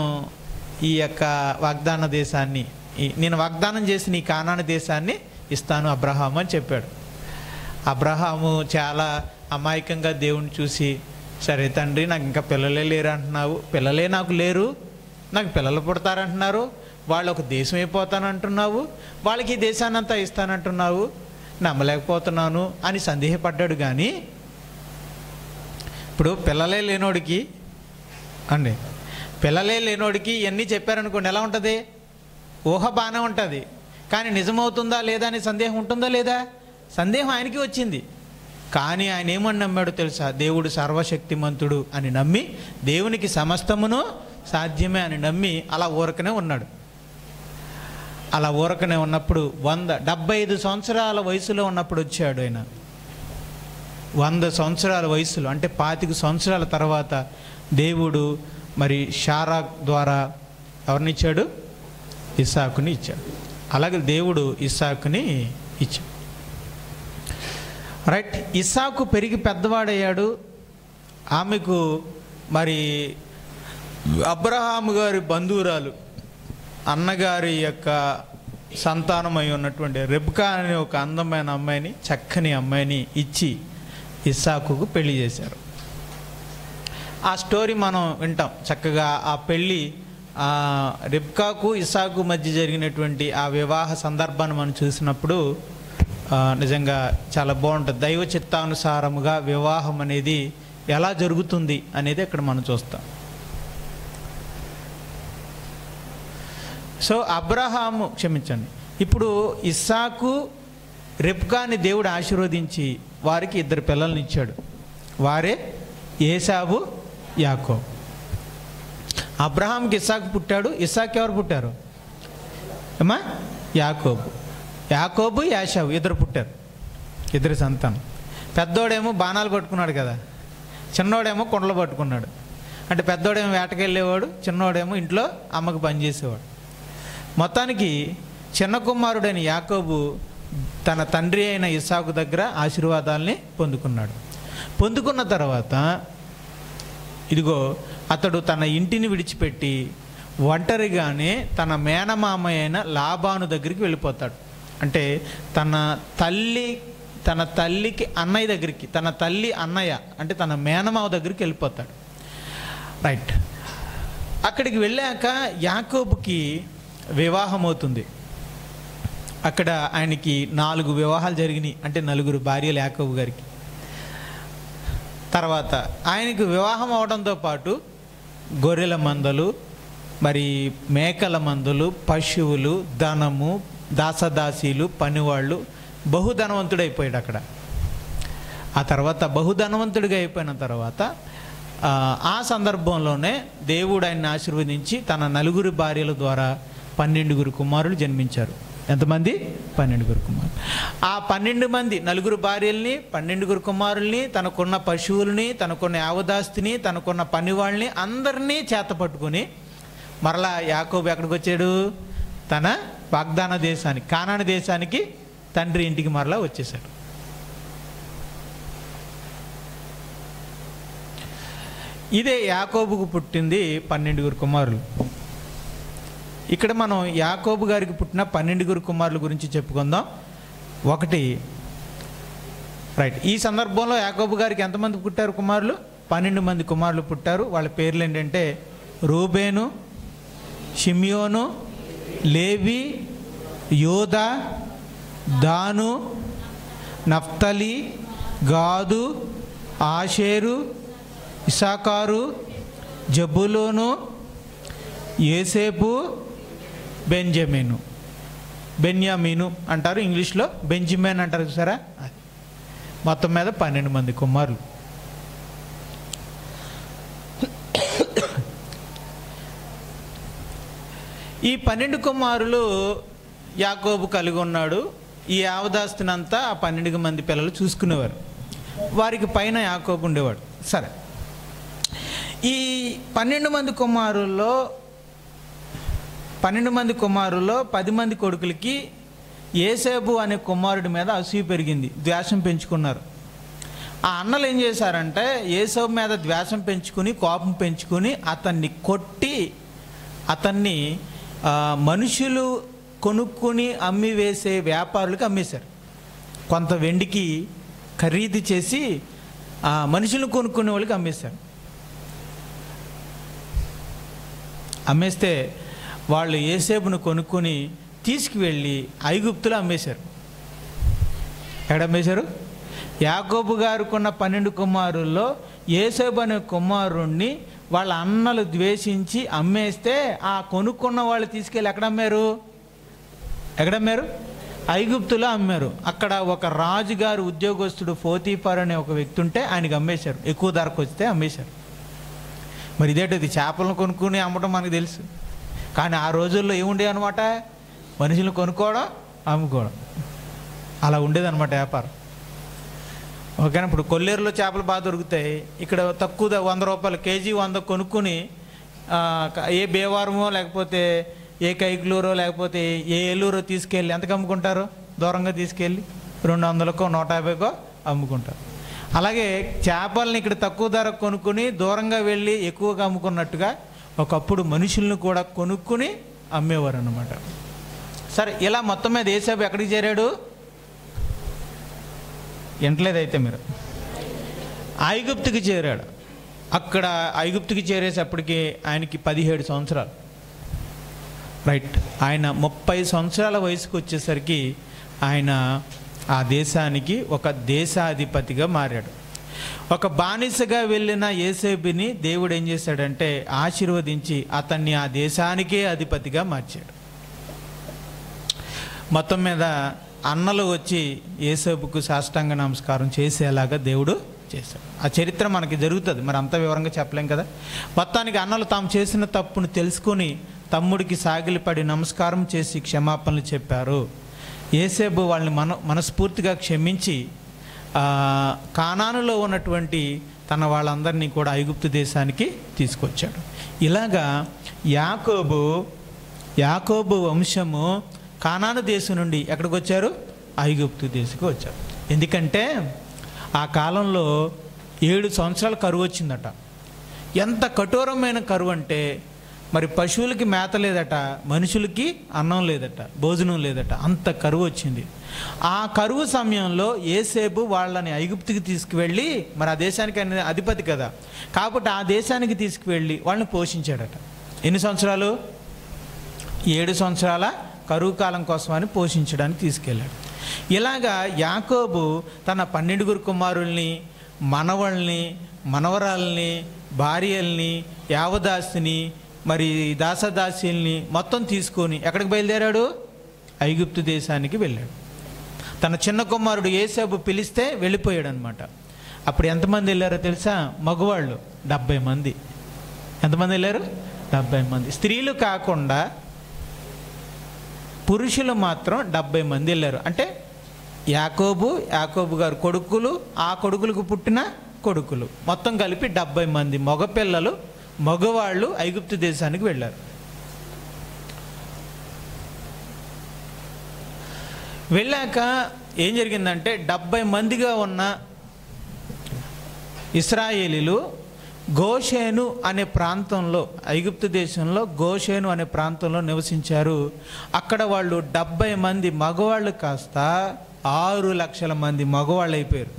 ఈ యొక్క వాగ్దాన దేశాన్ని, నేను వాగ్దానం చేసిన ఈ కానాను దేశాన్ని ఇస్తాను అబ్రహాము అని చెప్పాడు. అబ్రహాము చాలా అమాయకంగా దేవుణ్ణి చూసి, సరే తండ్రి, నాకు ఇంకా పిల్లలే లేరు అంటున్నావు, పిల్లలే నాకు లేరు, నాకు పిల్లలు పుడతారంటున్నారు, వాళ్ళు ఒక దేశం అయిపోతానంటున్నావు, వాళ్ళకి ఈ దేశాన్ని అంతా ఇస్తానంటున్నావు, నమ్మలేకపోతున్నాను అని సందేహపడ్డాడు. కానీ ఇప్పుడు పిల్లలే లేనోడికి ఇవన్నీ చెప్పారనుకోండి, ఎలా ఉంటుంది? ఊహ బాగానే ఉంటుంది, కానీ నిజమవుతుందా లేదా అని సందేహం ఉంటుందా లేదా? సందేహం ఆయనకి వచ్చింది. కానీ ఆయన ఏమని నమ్మాడో తెలుసా? దేవుడు సర్వశక్తిమంతుడు అని నమ్మి, దేవునికి సమస్తమును సాధ్యమే అని నమ్మి అలా ఊరకనే ఉన్నాడు. అలా ఊరకనే ఉన్నప్పుడు 75 సంవత్సరాల వయసులో ఉన్నప్పుడు వచ్చాడు ఆయన. 100 సంవత్సరాల వయసులో అంటే 25 సంవత్సరాల తర్వాత దేవుడు మరి షారా ద్వారా ఎవరినిచ్చాడు? ఇస్సాకుని ఇచ్చాడు. అలాగే దేవుడు ఇస్సాకుని ఇచ్చాడు. రైట్. ఇస్సాకు పెరిగి పెద్దవాడయ్యాడు. ఆమెకు మరి అబ్రహాము గారి బంధువురాలు, అన్నగారి యొక్క సంతానమై ఉన్నటువంటి రెబ్కా అనే ఒక అందమైన అమ్మాయిని, చక్కని అమ్మాయిని ఇచ్చి ఇస్సాకుకు పెళ్లి చేశారు. ఆ స్టోరీ మనం వింటాం చక్కగా. ఆ పెళ్ళి రెబ్కాకు ఇస్సాకు మధ్య జరిగినటువంటి ఆ వివాహ సందర్భాన్ని మనం చూసినప్పుడు నిజంగా చాలా బాగుంటుంది. దైవ చిత్తానుసారముగా వివాహం అనేది ఎలా జరుగుతుంది అనేది ఇక్కడ మనం చూస్తాం. సో అబ్రహాము ఇప్పుడు ఇస్సాకు రెబ్కాని దేవుడు ఆశీర్వదించి వారికి 2 పిల్లల్ని ఇచ్చాడు. వారే ఏసావు, యాకోబు. అబ్రహాంకి ఇస్సాకు పుట్టాడు. ఇస్సాకు ఎవరు పుట్టారు అమ్మా? యాకోబు యాషావు 2 పుట్టారు. 2 సంతానం. పెద్దోడేమో బాణాలు పట్టుకున్నాడు కదా, చిన్నోడేమో కుండలు పట్టుకున్నాడు. అంటే పెద్దోడేమో వేటకెళ్ళేవాడు, చిన్నోడేమో ఇంట్లో అమ్మకు పనిచేసేవాడు. మొత్తానికి చిన్న కుమారుడైన యాకోబు తన తండ్రి అయిన ఇస్సాకు దగ్గర ఆశీర్వాదాలని పొందుకున్నాడు. పొందుకున్న తర్వాత ఇదిగో అతడు తన ఇంటిని విడిచిపెట్టి ఒంటరిగానే తన మేనమామ అయిన లాబాను దగ్గరికి వెళ్ళిపోతాడు. అంటే తన తల్లికి అన్నయ్య దగ్గరికి, తన తల్లి అన్నయ్య అంటే తన మేనమామ దగ్గరికి వెళ్ళిపోతాడు. రైట్. అక్కడికి వెళ్ళాక యాకోబుకి వివాహం అవుతుంది. అక్కడ ఆయనకి 4 వివాహాలు జరిగినాయి. అంటే 4 భార్యలు యాకోబు గారికి. తర్వాత ఆయనకు వివాహం అవడంతో పాటు గొర్రెల మందలు, మరి మేకల మందలు, పశువులు, ధనము, దాసదాసీలు, పనివాళ్ళు, బహుధనవంతుడైపోయాడు అక్కడ. ఆ తర్వాత బహుధనవంతుడిగా అయిపోయిన తర్వాత ఆ సందర్భంలోనే దేవుడు ఆయన్ని ఆశీర్వదించి తన 4 భార్యల ద్వారా 12 కుమారులు జన్మించారు. ఎంతమంది? 12 కుమారులు. ఆ 12 మంది 4 భార్యల్ని, 12 కుమారుల్ని, తనకున్న పశువుల్ని, తనకున్న యావదాస్తిని, తనకున్న పనివాళ్ళని అందరినీ చేత పట్టుకుని మరలా యాకోబు ఎక్కడికి వచ్చాడు? తన వాగ్దాన దేశానికి, కానాను దేశానికి, తండ్రి ఇంటికి మరలా వచ్చేసాడు. ఇదే యాకోబుకు పుట్టింది 12 కుమారులు. ఇక్కడ మనం యాకోబు గారికి పుట్టిన 12 కుమారుల గురించి చెప్పుకుందాం. 1 రైట్. ఈ సందర్భంలో యాకోబు గారికి ఎంతమంది పుట్టారు కుమారులు? 12 మంది కుమారులు పుట్టారు. వాళ్ళ పేర్లు ఏంటంటే రూబేను, షిమ్యోను, లేవి, యోదా, దాను, నఫ్తలి, గాదు, ఆషేరు, ఇస్సాకారు, జబులూను, యోసేపు, బెన్యామీను అంటారు, ఇంగ్లీష్లో బెంజమిన్ అంటారు చూసారా. మొత్తం మీద 12 మంది కుమారులు. ఈ 12 కుమారులు యాకోబు కలిగి ఉన్నాడు. ఈ యావదాస్తినంతా ఆ 12 మంది పిల్లలు చూసుకునేవారు. వారికి పైన యాకోబు ఉండేవాడు. సరే, ఈ 12 మంది కుమారుల్లో 10 మంది కొడుకులకి యోసేపు అనే కుమారుడి మీద అసూయ పెరిగింది, ద్వేషం పెంచుకున్నారు. ఆ అన్నలు ఏం చేశారంటే యోసేపు మీద ద్వేషం పెంచుకుని, కోపం పెంచుకుని అతన్ని కొట్టి, అతన్ని మనుషులు కొనుక్కొని అమ్మి వేసే వ్యాపారులకు అమ్మేశారు. కొంత వెండికి ఖరీదు చేసి మనుషులు కొనుక్కునే వాళ్ళకి అమ్మేశారు. అమ్మేస్తే వాళ్ళు యోసేపును కొనుక్కొని తీసుకువెళ్ళి ఐగుప్తులో అమ్మేశారు. ఎక్కడ అమ్మేశారు? యాకోబు గారుకున్న 12 కుమారుల్లో యోసేపు అనే కుమారుణ్ణి వాళ్ళ అన్నలు ద్వేషించి అమ్మేస్తే ఆ కొనుక్కున్న వాళ్ళు తీసుకెళ్ళి ఎక్కడమ్మారు? ఐగుప్తులో అమ్మారు. అక్కడ ఒక రాజుగారు ఉద్యోగస్తుడు పోతీఫర్ అనే ఒక వ్యక్తి ఉంటే ఆయనకి అమ్మేశారు. ఎక్కువ ధరకు వస్తే అమ్మేశారు. మరి ఇదేంటిది, చేపలను కొనుక్కుని అమ్మటం మనకు తెలుసు, కానీ ఆ రోజుల్లో ఏముండే అనమాట, మనుషులు కొనుక్కోవడం, అమ్ముకోవడం, అలా ఉండేదన్నమాట వ్యాపారం. ఓకేనా? ఇప్పుడు కొల్లేరులో చేపలు బాగా దొరుకుతాయి. ఇక్కడ తక్కువ 100 రూపాయలు కేజీ 100 కొనుక్కొని ఏ బేవారమో లేకపోతే ఏ కైకులూరో లేకపోతే ఏ ఏలూరో తీసుకెళ్ళి ఎంతకు అమ్ముకుంటారు? దూరంగా తీసుకెళ్ళి 200కో 150కో అమ్ముకుంటారు. అలాగే చేపల్ని ఇక్కడ తక్కువ ధర కొనుక్కొని దూరంగా వెళ్ళి ఎక్కువగా అమ్ముకున్నట్టుగా ఒకప్పుడు మనుషులను కూడా కొనుక్కొని అమ్మేవారు అన్నమాట. సరే, ఇలా మొత్తం మీద యోసేపు ఎక్కడికి చేరాడు? ఎంటలేదైతే మీరు ఐగుప్తుకి చేరాడు. అక్కడ ఐగుప్తుకి చేరేసప్పటికి ఆయనకి 17 సంవత్సరాలు. రైట్, ఆయన 30 సంవత్సరాల వయసుకు వచ్చేసరికి ఆయన ఆ దేశానికి ఒక దేశాధిపతిగా మారాడు. ఒక బానిసగా వెళ్ళిన యోసేపుని దేవుడు ఏం చేశాడంటే ఆశీర్వదించి అతన్ని ఆ దేశానికే అధిపతిగా మార్చాడు. మొత్తం మీద అన్నలు వచ్చి యోసేపుకు సాష్టాంగ నమస్కారం చేసేలాగా దేవుడు చేశాడు. ఆ చరిత్ర మనకి జరుగుతుంది, మరి అంత వివరంగా చెప్పలేం కదా. మొత్తానికి అన్నలు తాము చేసిన తప్పును తెలుసుకొని తమ్ముడికి సాగిలిపడి నమస్కారం చేసి క్షమాపణలు చెప్పారు. యోసేపు వాళ్ళని మనస్ఫూర్తిగా క్షమించి కానానులో ఉన్నటువంటి తన వాళ్ళందరినీ కూడా ఐగుప్తు దేశానికి తీసుకొచ్చాడు. ఇలాగా యాకోబు వంశము కానాను దేశం నుండి ఎక్కడికి వచ్చారు? ఐగుప్తు దేశకు వచ్చారు. ఎందుకంటే ఆ కాలంలో 7 సంవత్సరాల కరువు వచ్చిందట. ఎంత కఠోరమైన కరువు అంటే మరి పశువులకి మేత లేదట, మనుషులకి అన్నం లేదట, భోజనం లేదట, అంత కరువు వచ్చింది. ఆ కరువు సమయంలో యోసేపు వాళ్ళని ఐగుప్తుకి తీసుకువెళ్ళి, మరి ఆ దేశానికి ఆయన అధిపతి కదా కాబట్టి ఆ దేశానికి తీసుకువెళ్ళి వాళ్ళని పోషించాడట. ఎన్ని సంవత్సరాలు? 7 సంవత్సరాల కరువు కాలం కోసం అని పోషించడానికి తీసుకెళ్ళాడు. ఇలాగా యాకోబు తన 12 కుమారుల్ని, మనవల్ని, మనవరాల్ని, భార్యల్ని, యావదాసిని, మరి దాసదాసీల్ని మొత్తం తీసుకొని ఎక్కడికి బయలుదేరాడు? ఐగుప్తు దేశానికి వెళ్ళాడు. తన చిన్న కుమారుడు యోసేపు పిలిస్తే వెళ్ళిపోయాడు అనమాట. అప్పుడు ఎంతమంది వెళ్ళారో తెలుసా? మగవాళ్ళు 70 మంది. ఎంతమంది వెళ్ళారు? 70 మంది. స్త్రీలు కాకుండా పురుషులు మాత్రం 70 మంది వెళ్ళారు. అంటే యాకోబు గారు కొడుకులు, ఆ కొడుకులకు పుట్టిన కొడుకులు మొత్తం కలిపి 70 మంది మగపిల్లలు, మగవాళ్ళు ఐగుప్తు దేశానికి వెళ్ళారు. వెళ్ళాక ఏం జరిగిందంటే 70 మందిగా ఉన్న ఇశ్రాయేలీలు గోషేను అనే ప్రాంతంలో, ఐగుప్తు దేశంలో గోషేను అనే ప్రాంతంలో నివసించారు. అక్కడ వాళ్ళు 70 మంది మగవాళ్ళు కాస్త 6 లక్షల మంది మగవాళ్ళు అయిపోయారు.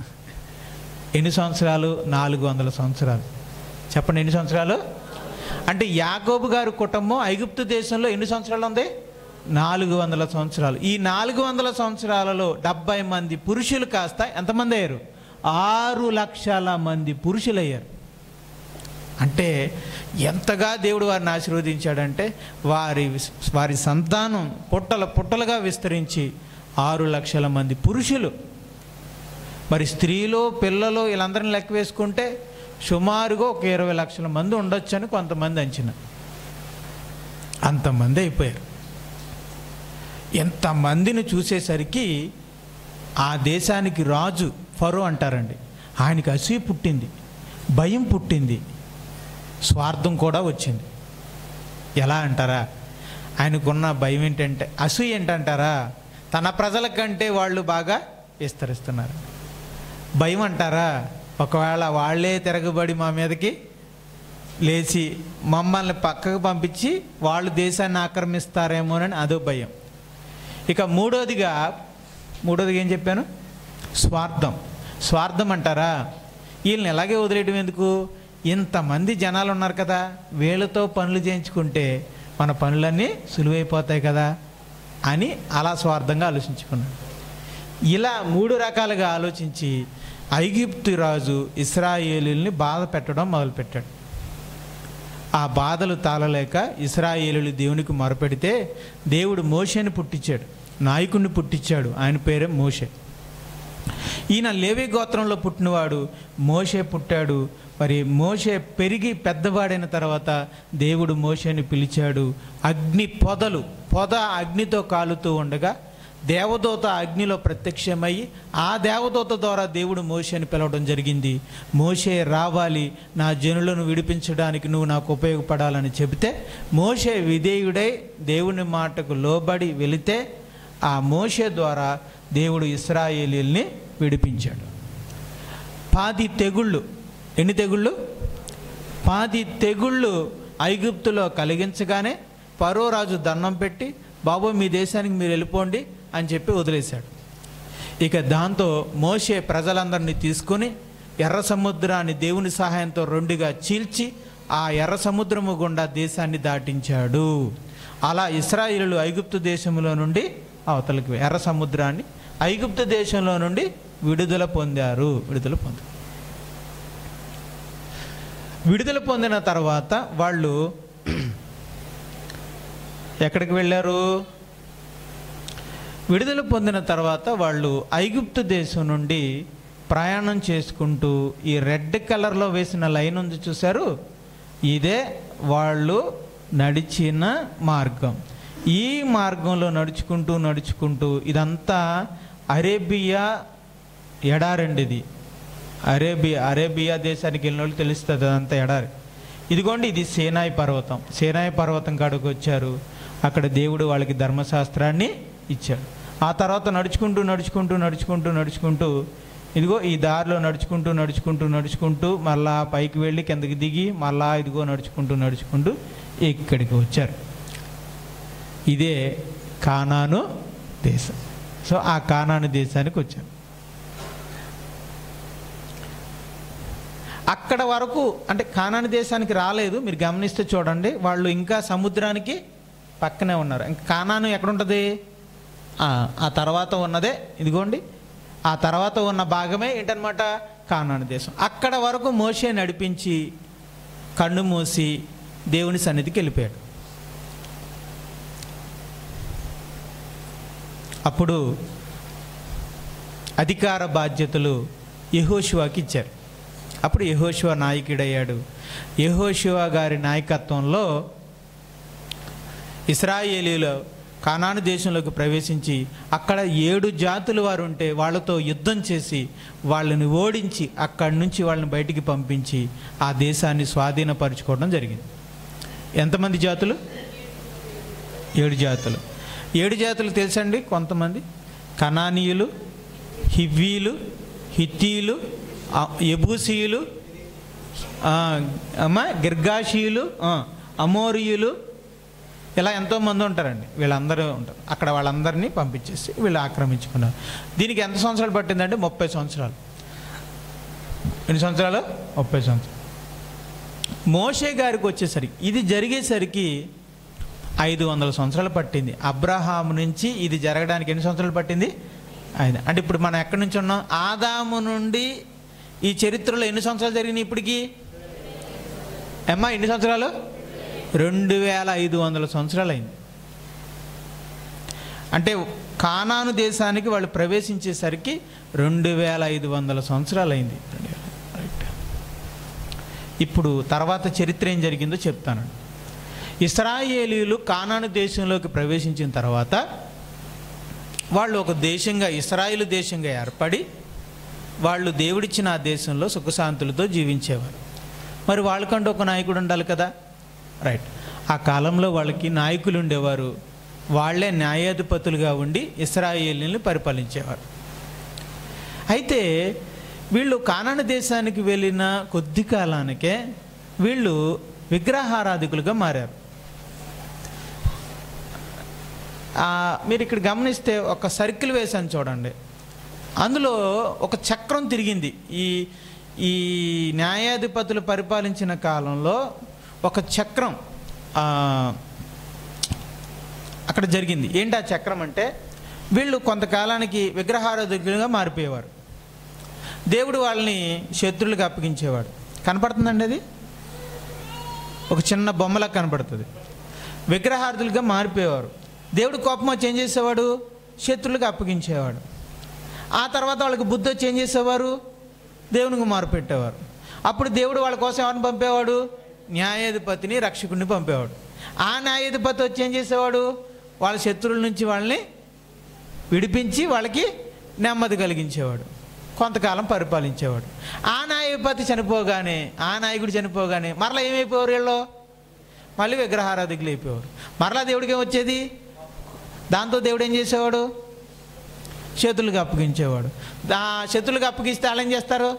ఎన్ని సంవత్సరాలు? 400 సంవత్సరాలు. చెప్పండి, ఎన్ని సంవత్సరాలు? అంటే యాకోబు గారి కుటుంబం ఐగుప్తు దేశంలో ఎన్ని సంవత్సరాలు ఉంది? 400 సంవత్సరాలు. ఈ 400 సంవత్సరాలలో 70 మంది పురుషులు కాస్త ఎంతమంది అయ్యారు? 6 లక్షల మంది పురుషులు అయ్యారు. అంటే ఎంతగా దేవుడు వారిని ఆశీర్వదించాడంటే వారి సంతానం పుట్టలుగా విస్తరించి 6 లక్షల మంది పురుషులు. మరి స్త్రీలు పిల్లలు వీళ్ళందరిని లెక్క వేసుకుంటే సుమారుగా ఒక 20 లక్షల మంది ఉండొచ్చు అని కొంతమంది అంచనా. అంతమంది అయిపోయారు. ఎంతమందిని చూసేసరికి ఆ దేశానికి రాజు ఫరో అంటారండి, ఆయనకి అసూయ పుట్టింది, భయం పుట్టింది, స్వార్థం కూడా వచ్చింది. ఎలా అంటారా? ఆయనకున్న భయం ఏంటంటే, అసూయ ఏంటంటారా? తన ప్రజల కంటే వాళ్ళు బాగా విస్తరిస్తున్నారు. భయం అంటారా? ఒకవేళ వాళ్ళే తిరగబడి మా మీదకి లేచి మమ్మల్ని పక్కకు పంపించి వాళ్ళు దేశాన్ని ఆక్రమిస్తారేమోనని అదో భయం. ఇక మూడోదిగా ఏం చెప్పాను? స్వార్థం అంటారా? వీళ్ళని ఎలాగే వదిలేయడం ఎందుకు? ఇంతమంది జనాలు ఉన్నారు కదా, వీళ్ళతో పనులు చేయించుకుంటే మన పనులన్నీ సులువైపోతాయి కదా అని అలా స్వార్థంగా ఆలోచించుకున్నాడు. ఇలా 3 రకాలుగా ఆలోచించి ఐగుప్తు రాజు ఇశ్రాయేలీయుల్ని బాధ పెట్టడం మొదలుపెట్టాడు. ఆ బాధలు తాళలేక ఇశ్రాయేలీయులు దేవునికి మొరపెడితే దేవుడు మోషేని పుట్టించాడు, నాయకుడిని పుట్టించాడు. ఆయన పేరే మోషే. ఈయన లేవి గోత్రంలో పుట్టినవాడు మోషే పుట్టాడు. మరి మోషే పెరిగి పెద్దవాడైన తర్వాత దేవుడు మోషేని పిలిచాడు. పొద అగ్నితో కాలుతూ ఉండగా దేవదూత అగ్నిలో ప్రత్యక్షమయ్యి ఆ దేవదూత ద్వారా దేవుడు మోషేని పిలవడం జరిగింది. మోషే రావాలి, నా జనులను విడిపించడానికి నువ్వు నాకు ఉపయోగపడాలని చెబితే మోషే విధేయుడై దేవుని మాటకు లోబడి వెళితే ఆ మోషే ద్వారా దేవుడు ఇశ్రాయేలీయుల్ని విడిపించాడు. 10 తెగుళ్ళు. ఎన్ని తెగుళ్ళు? 10 తెగుళ్ళు ఐగుప్తులో కలిగించగానే ఫరో రాజు దండం పెట్టి, బాబు మీ దేశానికి మీరు వెళ్ళిపోండి అని చెప్పి వదిలేశాడు. ఇక దాంతో మోషే ప్రజలందరినీ తీసుకొని ఎర్ర సముద్రాన్ని దేవుని సహాయంతో 2గా చీల్చి ఆ ఎర్ర సముద్రము గుండా దేశాన్ని దాటించాడు. అలా ఇశ్రాయేలీయులు ఐగుప్తు దేశంలో నుండి అవతలకి ఎర్ర సముద్రాన్ని ఐగుప్తు దేశంలో నుండి విడుదల పొందిన తర్వాత వాళ్ళు ఎక్కడికి వెళ్ళారు? విడుదల పొందిన తర్వాత వాళ్ళు ఐగుప్తు దేశం నుండి ప్రయాణం చేసుకుంటూ ఈ రెడ్ కలర్లో వేసిన లైన్ ఉంది చూశారు, ఇదే వాళ్ళు నడిచిన మార్గం. ఈ మార్గంలో నడుచుకుంటూ ఇదంతా అరేబియా ఎడారండి. ఇది అరేబియా దేశానికి వెళ్ళిన వాళ్ళు తెలుస్తుంది అదంతా ఎడారి. ఇదిగోండి, ఇది సేనాయి పర్వతం కాడకు వచ్చారు. అక్కడ దేవుడు వాళ్ళకి ధర్మశాస్త్రాన్ని ఇచ్చాడు. ఆ తర్వాత నడుచుకుంటూ ఇదిగో ఈ దారిలో నడుచుకుంటూ మళ్ళా పైకి వెళ్ళి కిందకి దిగి మళ్ళా ఇదిగో నడుచుకుంటూ ఇక్కడికి వచ్చారు. ఇదే కానాను దేశం. సో ఆ కానాను దేశానికి వచ్చారు. అక్కడ వరకు అంటే కానాను దేశానికి రాలేదు. మీరు గమనిస్తే చూడండి, వాళ్ళు ఇంకా సముద్రానికి పక్కనే ఉన్నారు. ఇంకా కానాను ఎక్కడుంటుంది? ఆ తర్వాత ఉన్నదే ఇదిగోండి, ఆ తర్వాత ఉన్న భాగమే ఏంటనమాట కానాను దేశం. అక్కడ వరకు మోషే నడిపించి కన్ను మూసి దేవుని సన్నిధికి వెళ్ళిపోయాడు. అప్పుడు అధికార బాధ్యతలు యెహోషువకి ఇచ్చారు. అప్పుడు యెహోషువ నాయకుడయ్యాడు. యెహోషువ గారి నాయకత్వంలో ఇశ్రాయేలీయులు కానాను దేశంలోకి ప్రవేశించి అక్కడ 7 జాతుల వారు ఉంటే వాళ్ళతో యుద్ధం చేసి వాళ్ళని ఓడించి అక్కడి నుంచి వాళ్ళని బయటికి పంపించి ఆ దేశాన్ని స్వాధీనపరచుకోవడం జరిగింది. ఎంతమంది జాతులు? 7 జాతులు. 7 జాతులు తెలుసండి కొంతమంది? కనానీయులు, హివ్వీలు, హిత్తీయులు, యెబూసీయులు, గిర్గాషీయులు, అమోరీయులు, ఇలా ఎంతోమంది ఉంటారండి. వీళ్ళందరూ ఉంటారు అక్కడ. వాళ్ళందరినీ పంపించేసి వీళ్ళు ఆక్రమించుకున్నారు. దీనికి ఎంత సంవత్సరాలు పట్టిందంటే 30 సంవత్సరాలు. ఎన్ని సంవత్సరాలు? 30 సంవత్సరాలు. మోషే గారికి వచ్చేసరికి ఇది జరిగేసరికి 500 సంవత్సరాలు పట్టింది. అబ్రహాము నుంచి ఇది జరగడానికి ఎన్ని సంవత్సరాలు పట్టింది? 5. అంటే ఇప్పుడు మనం ఎక్కడి నుంచి ఉన్నాం? ఆదాము నుండి ఈ చరిత్రలో ఎన్ని సంవత్సరాలు జరిగినాయి ఇప్పటికి? ఎన్ని సంవత్సరాలు? 2500 సంవత్సరాలు అయింది. అంటే కానాను దేశానికి వాళ్ళు ప్రవేశించేసరికి 2500 సంవత్సరాలు అయింది. ఇప్పుడు తర్వాత చరిత్ర ఏం జరిగిందో చెప్తాను. ఇశ్రాయేలీయులు కానాను దేశంలోకి ప్రవేశించిన తర్వాత వాళ్ళు ఒక దేశంగా, ఇశ్రాయేలు దేశంగా ఏర్పడి వాళ్ళు దేవుడిచ్చిన ఆ దేశంలో సుఖశాంతులతో జీవించేవారు. మరి వాళ్ళకంటూ ఒక నాయకుడు ఉండాలి కదా, రైట్. ఆ కాలంలో వాళ్ళకి నాయకులు ఉండేవారు. వాళ్ళే న్యాయాధిపతులుగా ఉండి ఇశ్రాయేలీయులను పరిపాలించేవారు. అయితే వీళ్ళు కానాను దేశానికి వెళ్ళిన కొద్ది కాలానికే వీళ్ళు విగ్రహారాధికులుగా మారారు. మీరు ఇక్కడ గమనిస్తే ఒక సర్కిల్ వేసాను చూడండి. అందులో ఒక చక్రం తిరిగింది. ఈ న్యాయాధిపతులు పరిపాలించిన కాలంలో ఒక చక్రం అక్కడ జరిగింది. ఏంటి ఆ చక్రం అంటే, వీళ్ళు కొంతకాలానికి విగ్రహారాధికులుగా మారిపోయేవారు. దేవుడు వాళ్ళని శత్రువులకు అప్పగించేవాడు. కనపడుతుందండి, అది ఒక చిన్న బొమ్మలా కనపడుతుంది. విగ్రహార్థులుగా మారిపోయేవారు. దేవుడు కోపం వచ్చి ఏం చేసేవాడు? శత్రువులకు అప్పగించేవాడు. ఆ తర్వాత వాళ్ళకి బుద్ధి వచ్చి ఏం చేసేవారు? దేవునికి మారుపెట్టేవారు. అప్పుడు దేవుడు వాళ్ళ కోసం ఎవరిని పంపేవాడు? న్యాయాధిపతిని, రక్షకుడిని పంపేవాడు. ఆ న్యాయాధిపతి వచ్చి ఏం చేసేవాడు? వాళ్ళ శత్రువుల నుంచి వాళ్ళని విడిపించి వాళ్ళకి నెమ్మది కలిగించేవాడు. కొంతకాలం పరిపాలించేవాడు. ఆ న్యాయాధిపతి చనిపోగానే, ఆ నాయకుడు చనిపోగానే మరలా ఏమైపోయారు? వీళ్ళు మళ్ళీ విగ్రహారాధికులు అయిపోయేవారు. మరలా దేవుడికి ఏమొచ్చేది? దాంతో దేవుడు ఏం చేసేవాడు? శత్రువులకు అప్పగించేవాడు. శత్రువులకు అప్పగిస్తే వాళ్ళు ఏం చేస్తారు?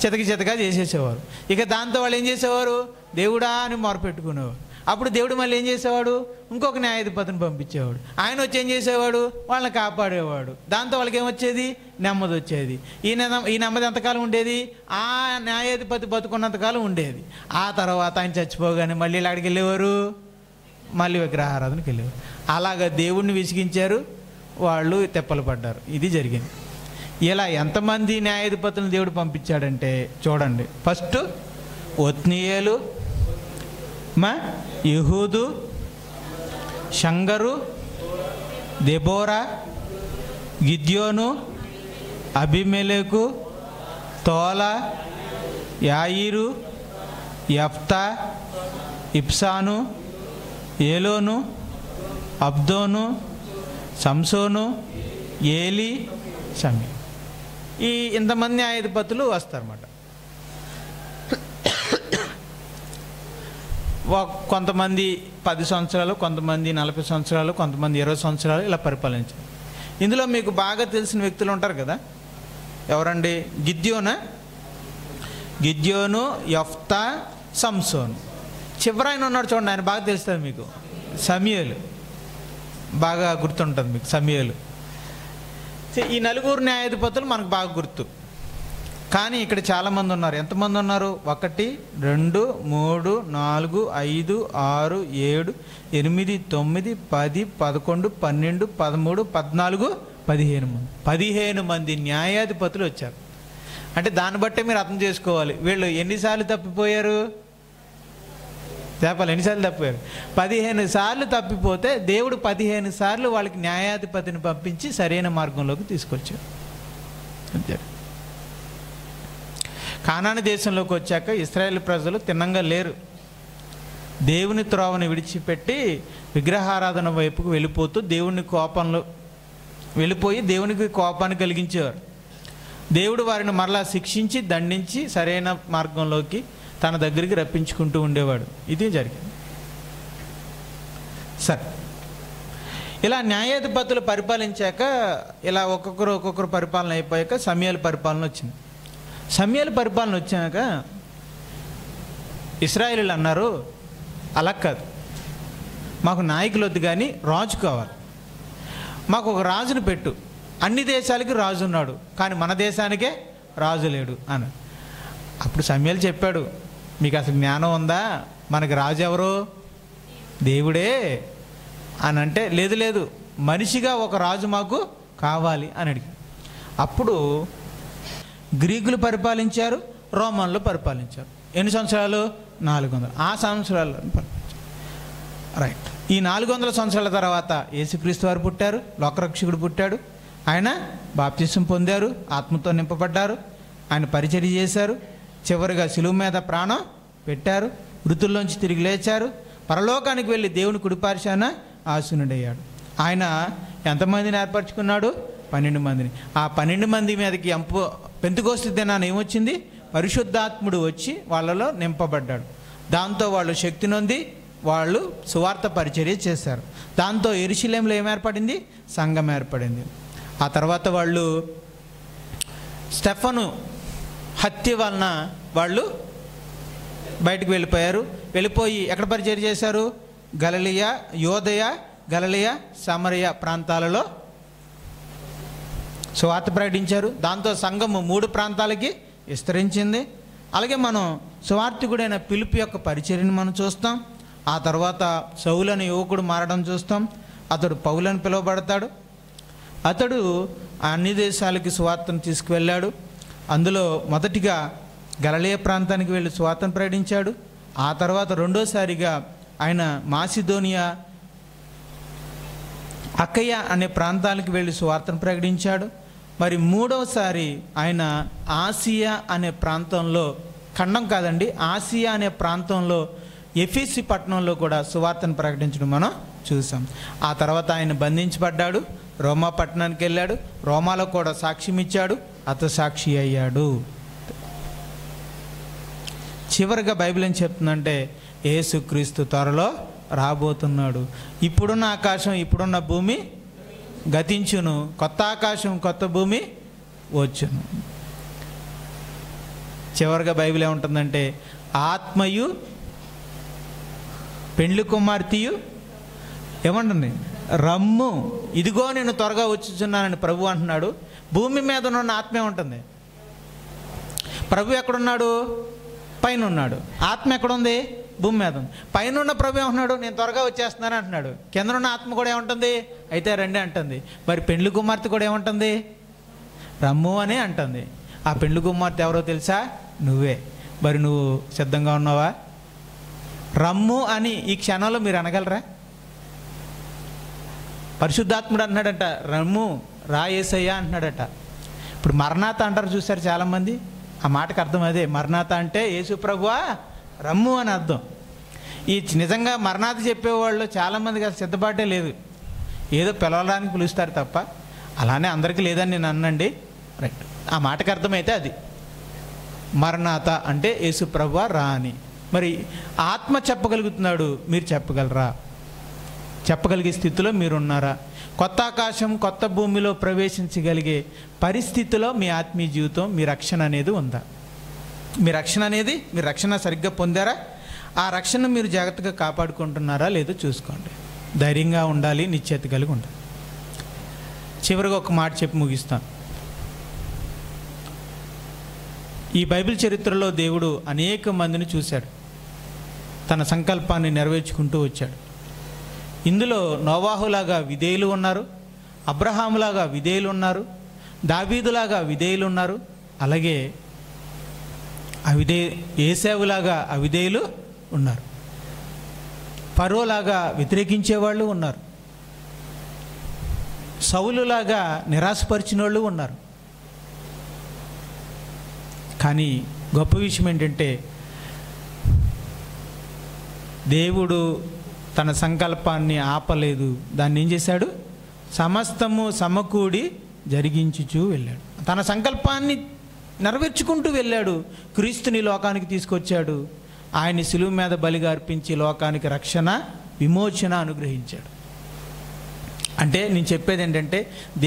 చితగా చేసేసేవారు. ఇక దాంతో వాళ్ళు ఏం చేసేవారు? దేవుడా అని మొరపెట్టుకునేవారు. అప్పుడు దేవుడు మళ్ళీ ఏం చేసేవాడు? ఇంకొక న్యాయాధిపతిని పంపించేవాడు. ఆయన వచ్చి ఏం చేసేవాడు? వాళ్ళని కాపాడేవాడు. దాంతో వాళ్ళకి ఏమొచ్చేది? నెమ్మది వచ్చేది. ఈ నెమ్మది ఎంతకాలం ఉండేది? ఆ న్యాయాధిపతి బతుకున్నంతకాలం ఉండేది. ఆ తర్వాత ఆయన చచ్చిపోగానే మళ్ళీ ఇలాడికి వెళ్ళేవారు, మళ్ళీ విగ్రహారాధనకి వెళ్ళేవారు. అలాగా దేవుణ్ణి విసిగించారు, వాళ్ళు తెప్పలు పడ్డారు. ఇది జరిగింది. ఇలా ఎంతమంది న్యాయాధిపతులను దేవుడు పంపించాడంటే చూడండి. ఫస్ట్ ఒత్నీయేలు, యెహూదు, షంగరు, దెబోరా, గిద్యోను, అబీమెలెకు, తోలా, యాయీరు, యెఫ్తా, ఇబ్సాను, ఏలోను, అబ్దోను, సంసోను, ఏలి, షమీ. ఇంతమంది న్యాయాధిపతులు వస్తారన్నమాట. కొంతమంది 10 సంవత్సరాలు, కొంతమంది 40 సంవత్సరాలు, కొంతమంది 20 సంవత్సరాలు ఇలా పరిపాలించారు. ఇందులో మీకు బాగా తెలిసిన వ్యక్తులు ఉంటారు కదా, ఎవరండి? గిద్యోను, యెఫ్తా, సంసోను. చివరి ఆయన ఉన్నాడు చూడండి, ఆయన బాగా తెలుస్తుంది మీకు, సమూయేలు. బాగా గుర్తుంటుంది మీకు సమూయేలు. ఈ 4 న్యాయాధిపతులు మనకు బాగా గుర్తు. కానీ ఇక్కడ చాలామంది ఉన్నారు. ఎంతమంది ఉన్నారు? 1, 2, 3, 4, 5, 6, 7, 8, 9, 10, 11, 12, 13, 14, 15 మంది. 15 మంది న్యాయాధిపతులు వచ్చారు. అంటే దాన్ని బట్టే మీరు అర్థం చేసుకోవాలి వీళ్ళు ఎన్నిసార్లు తప్పిపోయారు. చెప్పాలి, ఎన్నిసార్లు తప్పిపోయారు? 15 సార్లు తప్పిపోతే దేవుడు 15 సార్లు వాళ్ళకి న్యాయాధిపతిని పంపించి సరైన మార్గంలోకి తీసుకొచ్చారు. అంతే. కానాను దేశంలోకి వచ్చాక ఇశ్రాయేలు ప్రజలు తిన్నంగా లేరు. దేవుని త్రోవని విడిచిపెట్టి విగ్రహారాధన వైపుకు వెళ్ళిపోతూ వెళ్ళిపోయి దేవునికి కోపాన్ని కలిగించేవారు. దేవుడు వారిని మరలా శిక్షించి దండించి సరైన మార్గంలోకి తన దగ్గరికి రప్పించుకుంటూ ఉండేవాడు. ఇది జరిగింది. సరే, ఇలా న్యాయాధిపతులు పరిపాలించాక, ఇలా ఒక్కొక్కరు పరిపాలన అయిపోయాక సమూయేలు పరిపాలన వచ్చింది. సమూయేలు పరిపాలన వచ్చాక ఇశ్రాయేలీయులు అన్నారు, అలా కాదు, మాకు నాయకులు వద్దు కానీ రాజు కావాలి, మాకు ఒక రాజును పెట్టు. అన్ని దేశాలకి రాజు ఉన్నాడు కానీ మన దేశానికే రాజు లేడు అని. అప్పుడు సమూయేలు చెప్పాడు, మీకు అసలు జ్ఞానం ఉందా? మనకి రాజు ఎవరు? దేవుడే అని అంటే, లేదు మనిషిగా ఒక రాజు మాకు కావాలి అని అడిగాడు. అప్పుడు గ్రీకులు పరిపాలించారు, రోమన్లు పరిపాలించారు. ఎన్ని సంవత్సరాలు? 400. ఆ సంవత్సరాలు పరిపాలించారు. రైట్. ఈ 400 సంవత్సరాల తర్వాత యేసుక్రీస్తు వారు పుట్టారు, లోకరక్షకుడు పుట్టాడు. ఆయన బాప్తిసం పొందారు, ఆత్మతో నింపబడ్డారు, ఆయన పరిచర్య చేశారు, చివరిగా శిలువ మీద ప్రాణం పెట్టారు, మృతుల్లోంచి తిరిగి లేచారు, పరలోకానికి వెళ్ళి దేవుని కుడిపార్శాన ఆసీనుడయ్యాడు. ఆయన ఎంతమందిని ఏర్పరచుకున్నాడు? 12 మందిని. ఆ 12 మంది మీదకి పెంతెకోస్తు దినాన ఏమొచ్చింది? పరిశుద్ధాత్ముడు వచ్చి వాళ్ళలో నింపబడ్డాడు. దాంతో వాళ్ళు శక్తి నొంది వాళ్ళు సువార్త పరిచర్య చేశారు. దాంతో యెరూషలేములో ఏర్పడింది? సంఘం ఏర్పడింది. ఆ తర్వాత వాళ్ళు స్టెఫను హత్య వలన వాళ్ళు బయటకు వెళ్ళిపోయారు. వెళ్ళిపోయి ఎక్కడ పరిచర్య చేశారు? గలిలయ, యోదయ, గలిలయ, సమరయ ప్రాంతాలలో సువార్త ప్రకటించారు. దాంతో సంఘము 3 ప్రాంతాలకి విస్తరించింది. అలాగే మనం సువార్తికుడైన ఫిలిప్పు యొక్క పరిచర్యను మనం చూస్తాం. ఆ తర్వాత సౌలు అనే యువకుడు మారడం చూస్తాం. అతడు పౌలు అని పిలువబడతాడు. అతడు అన్ని దేశాలకి సువార్తను తీసుకువెళ్ళాడు. అందులో మొదటిగా గలిలయ ప్రాంతానికి వెళ్ళి సువార్తను ప్రకటించాడు. ఆ తర్వాత రెండోసారిగా ఆయన మాసిదోనియా, అకయ అనే ప్రాంతాలకు వెళ్ళి సువార్తను ప్రకటించాడు. మరి మూడవసారి ఆయన ఆసియా అనే ప్రాంతంలో, ఖండం కాదండి, ఆసియా అనే ప్రాంతంలో ఎఫెసు పట్టణంలో కూడా సువార్తను ప్రకటించడం మనం చూసాం. ఆ తర్వాత ఆయన బంధించబడ్డాడు, రోమా పట్టణానికి వెళ్ళాడు, రోమాలో కూడా సాక్ష్యం ఇచ్చాడు, హతసాక్షి అయ్యాడు. చివరిగా బైబిల్ ఏం చెప్తుందంటే యేసుక్రీస్తు త్వరలో రాబోతున్నాడు. ఇప్పుడున్న ఆకాశం, ఇప్పుడున్న భూమి గతించును, కొత్త ఆకాశం, కొత్త భూమి వచ్చును. చివరిగా బైబిల్ ఏముంటుందంటే ఆత్మయు పెండ్లి కుమార్తెయు ఏమంటుంది? రమ్ము, ఇదిగో నేను త్వరగా వచ్చుచున్నానని ప్రభు అంటున్నాడు. భూమి మీద ఉన్న ఆత్మ ఏముంటుంది? ప్రభు ఎక్కడున్నాడు? పైన ఉన్నాడు. ఆత్మ ఎక్కడుంది? భూమి మీద ఉంది. పైన ఉన్న ప్రభు ఏమంటున్నాడు? నేను త్వరగా వచ్చేస్తున్నాను అంటున్నాడు. కింద ఉన్న ఆత్మ కూడా ఏముంటుంది? అయితే రండి అంటుంది. మరి పెండ్లి కుమార్తె కూడా ఏముంటుంది? రమ్ము అని అంటుంది. ఆ పెండ్లి కుమార్తె ఎవరో తెలుసా? నువ్వే. మరి నువ్వు సిద్ధంగా ఉన్నావా? రమ్ము అని ఈ క్షణంలో మీరు అనగలరా? పరిశుద్ధాత్ముడు అంటున్నాడట, రమ్ము రా యేసయ్యా అంటున్నాడట. ఇప్పుడు మరణాత అంటారు చూసారు చాలామంది. ఆ మాటకు అర్థం అదే. మరణాత అంటే యేసు ప్రభువా రమ్ము అని అర్థం. ఈ నిజంగా మరణాత చెప్పేవాళ్ళు చాలామందికి అసలు సిద్ధపాటే లేదు. ఏదో పిలవడానికి పిలుస్తారు తప్ప, అలానే అందరికీ లేదని నేను అన్నండి. రైట్. ఆ మాటకు అర్థమైతే అది మరణాత అంటే యేసు ప్రభువా రా అని. మరి ఆత్మ చెప్పగలుగుతున్నాడు, మీరు చెప్పగలరా? చెప్పగలిగే స్థితిలో మీరున్నారా? కొత్త ఆకాశం, కొత్త భూమిలో ప్రవేశించగలిగే పరిస్థితిలో మీ ఆత్మీయ జీవితం, మీ రక్షణ అనేది ఉందా? మీ రక్షణ సరిగ్గా పొందారా? ఆ రక్షణ మీరు జాగ్రత్తగా కాపాడుకుంటున్నారా లేదో చూసుకోండి. ధైర్యంగా ఉండాలి, నిశ్చయిత కలిగి ఉండాలి. చివరిగా ఒక మాట చెప్పి ముగిస్తాను. ఈ బైబిల్ చరిత్రలో దేవుడు అనేక మందిని చూశాడు, తన సంకల్పాన్ని నెరవేర్చుకుంటూ వచ్చాడు. ఇందులో నోవాహులాగా విధేయులు ఉన్నారు, అబ్రహాములాగా విధేయులు ఉన్నారు, దావీదులాగా విధేయులు ఉన్నారు, అలాగే ఏశావులాగా అవిధేయులు ఉన్నారు, ఫరోలాగా వ్యతిరేకించేవాళ్ళు ఉన్నారు, సౌలులాగా నిరాశపరిచిన వాళ్ళు ఉన్నారు. కానీ గొప్ప విషయం ఏంటంటే దేవుడు తన సంకల్పాన్ని ఆపలేదు. దాన్ని ఏం చేశాడు? సమస్తము సమకూడి జరిగించుచూ వెళ్ళాడు. తన సంకల్పాన్ని నెరవేర్చుకుంటూ వెళ్ళాడు. క్రీస్తుని లోకానికి తీసుకొచ్చాడు. ఆయన్ని శిలువ మీద బలిగా అర్పించి లోకానికి రక్షణ, విమోచన అనుగ్రహించాడు. అంటే నేను చెప్పేది ఏంటంటే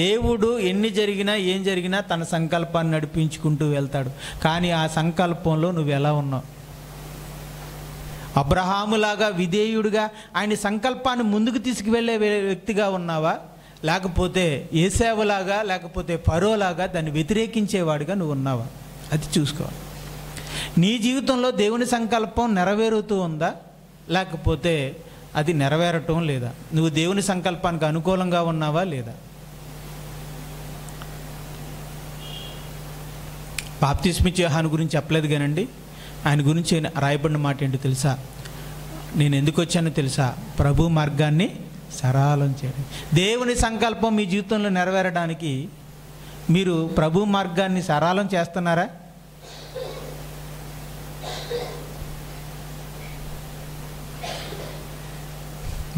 దేవుడు ఎన్ని జరిగినా ఏం జరిగినా తన సంకల్పాన్ని నడిపించుకుంటూ వెళ్తాడు. కానీ ఆ సంకల్పంలో నువ్వు ఎలా ఉన్నావు? అబ్రహాములాగా విధేయుడిగా ఆయన సంకల్పాన్ని ముందుకు తీసుకువెళ్ళే వ్యక్తిగా ఉన్నావా? లేకపోతే ఏశావులాగా, లేకపోతే ఫరోలాగా దాన్ని వ్యతిరేకించేవాడిగా నువ్వు ఉన్నావా? అది చూసుకోవాలి. నీ జీవితంలో దేవుని సంకల్పం నెరవేరుతూ ఉందా, లేకపోతే అది నెరవేరటం లేదా? నువ్వు దేవుని సంకల్పానికి అనుకూలంగా ఉన్నావా లేదా? బాప్తిస్మిచ్చే యోహాను గురించి చెప్పలేదు కానండి, ఆయన గురించి రాయబడిన మాట ఏంటో తెలుసా? నేను ఎందుకు వచ్చానో తెలుసా? ప్రభు మార్గాన్ని సరళం చేయడం. దేవుని సంకల్పం మీ జీవితంలో నెరవేరడానికి మీరు ప్రభు మార్గాన్ని సరళం చేస్తున్నారా?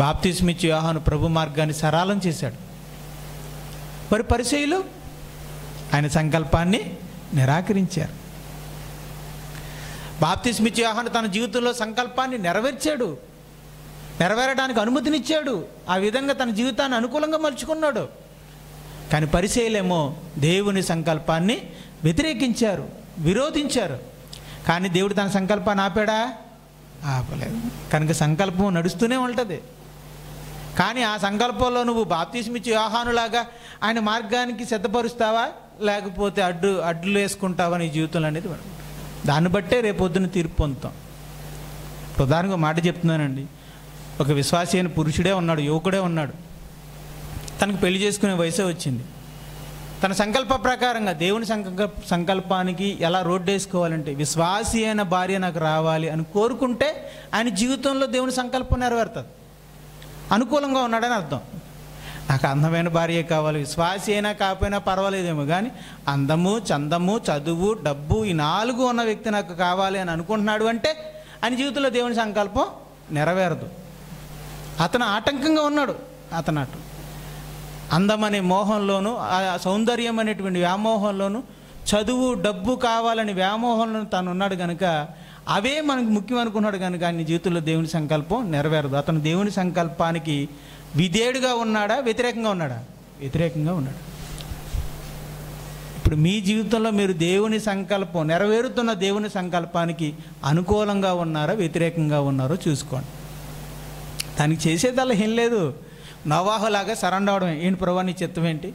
బాప్తిస్మిచ్చే యోహాను ప్రభు మార్గాన్ని సరళం చేశాడు. మరి పరిసయ్యులు ఆయన సంకల్పాన్ని నిరాకరించారు. బాప్తిస్మిచ్చే యోహాను తన జీవితంలో సంకల్పాన్ని నెరవేర్చాడు, నెరవేరడానికి అనుమతినిచ్చాడు. ఆ విధంగా తన జీవితాన్ని అనుకూలంగా మలుచుకున్నాడు. కానీ పరిసయ్యులేమో దేవుని సంకల్పాన్ని వ్యతిరేకించారు, విరోధించారు. కానీ దేవుడు తన సంకల్పాన్ని ఆపాడా? ఆపలేదు. కనుక సంకల్పం నడుస్తూనే ఉంటుంది. కానీ ఆ సంకల్పంలో నువ్వు బాప్తిస్మిచ్చే యోహానులాగా ఆయన మార్గానికి సిద్ధపరుస్తావా, లేకపోతే అడ్డులు వేసుకుంటావా నీ జీవితంలో అనేది దాన్ని బట్టే రేపొద్దున తీర్పు పొందుతాం. ఉదాహరణకు మాట చెప్తున్నానండి. ఒక విశ్వాసి అయిన పురుషుడే ఉన్నాడు, యువకుడే ఉన్నాడు. తనకు పెళ్లి చేసుకునే వయసే వచ్చింది. తన సంకల్ప ప్రకారంగా దేవుని సంకల్పానికి ఎలా రోడ్డు వేసుకోవాలంటే, విశ్వాసి అయిన భార్య నాకు రావాలి అని కోరుకుంటే ఆయన జీవితంలో దేవుని సంకల్పం నెరవేరుతుంది. అనుకూలంగా ఉన్నాడని అర్థం. నాకు అందమైన భార్య కావాలి, విశ్వాసి అయినా కాకపోయినా పర్వాలేదేమో, కానీ అందము, చందము, చదువు, డబ్బు ఈ 4 ఉన్న వ్యక్తి నాకు కావాలి అని అనుకుంటున్నాడు అంటే ఆయన జీవితంలో దేవుని సంకల్పం నెరవేరదు. అతను ఆటంకంగా ఉన్నాడు. అతను అందం అనే మోహంలోను, సౌందర్యం అనేటువంటి వ్యామోహంలోను, చదువు, డబ్బు కావాలని వ్యామోహంలోను తాను ఉన్నాడు కనుక అవే మనకు ముఖ్యం అనుకున్నాడు కనుక ఆయన జీవితంలో దేవుని సంకల్పం నెరవేరదు. అతను దేవుని సంకల్పానికి విధేయుడుగా ఉన్నాడా, వ్యతిరేకంగా ఉన్నాడా? వ్యతిరేకంగా ఉన్నాడు. ఇప్పుడు మీ జీవితంలో మీరు దేవుని సంకల్పం, నెరవేరుతున్న దేవుని సంకల్పానికి అనుకూలంగా ఉన్నారా, వ్యతిరేకంగా ఉన్నారో చూసుకోండి. దానికి చేసేదల్లా ఏం లేదు. నోవాహులాగా సరెండర్ అవడమే. ఏంటి ప్రభా నీ చిత్తం ఏంటి?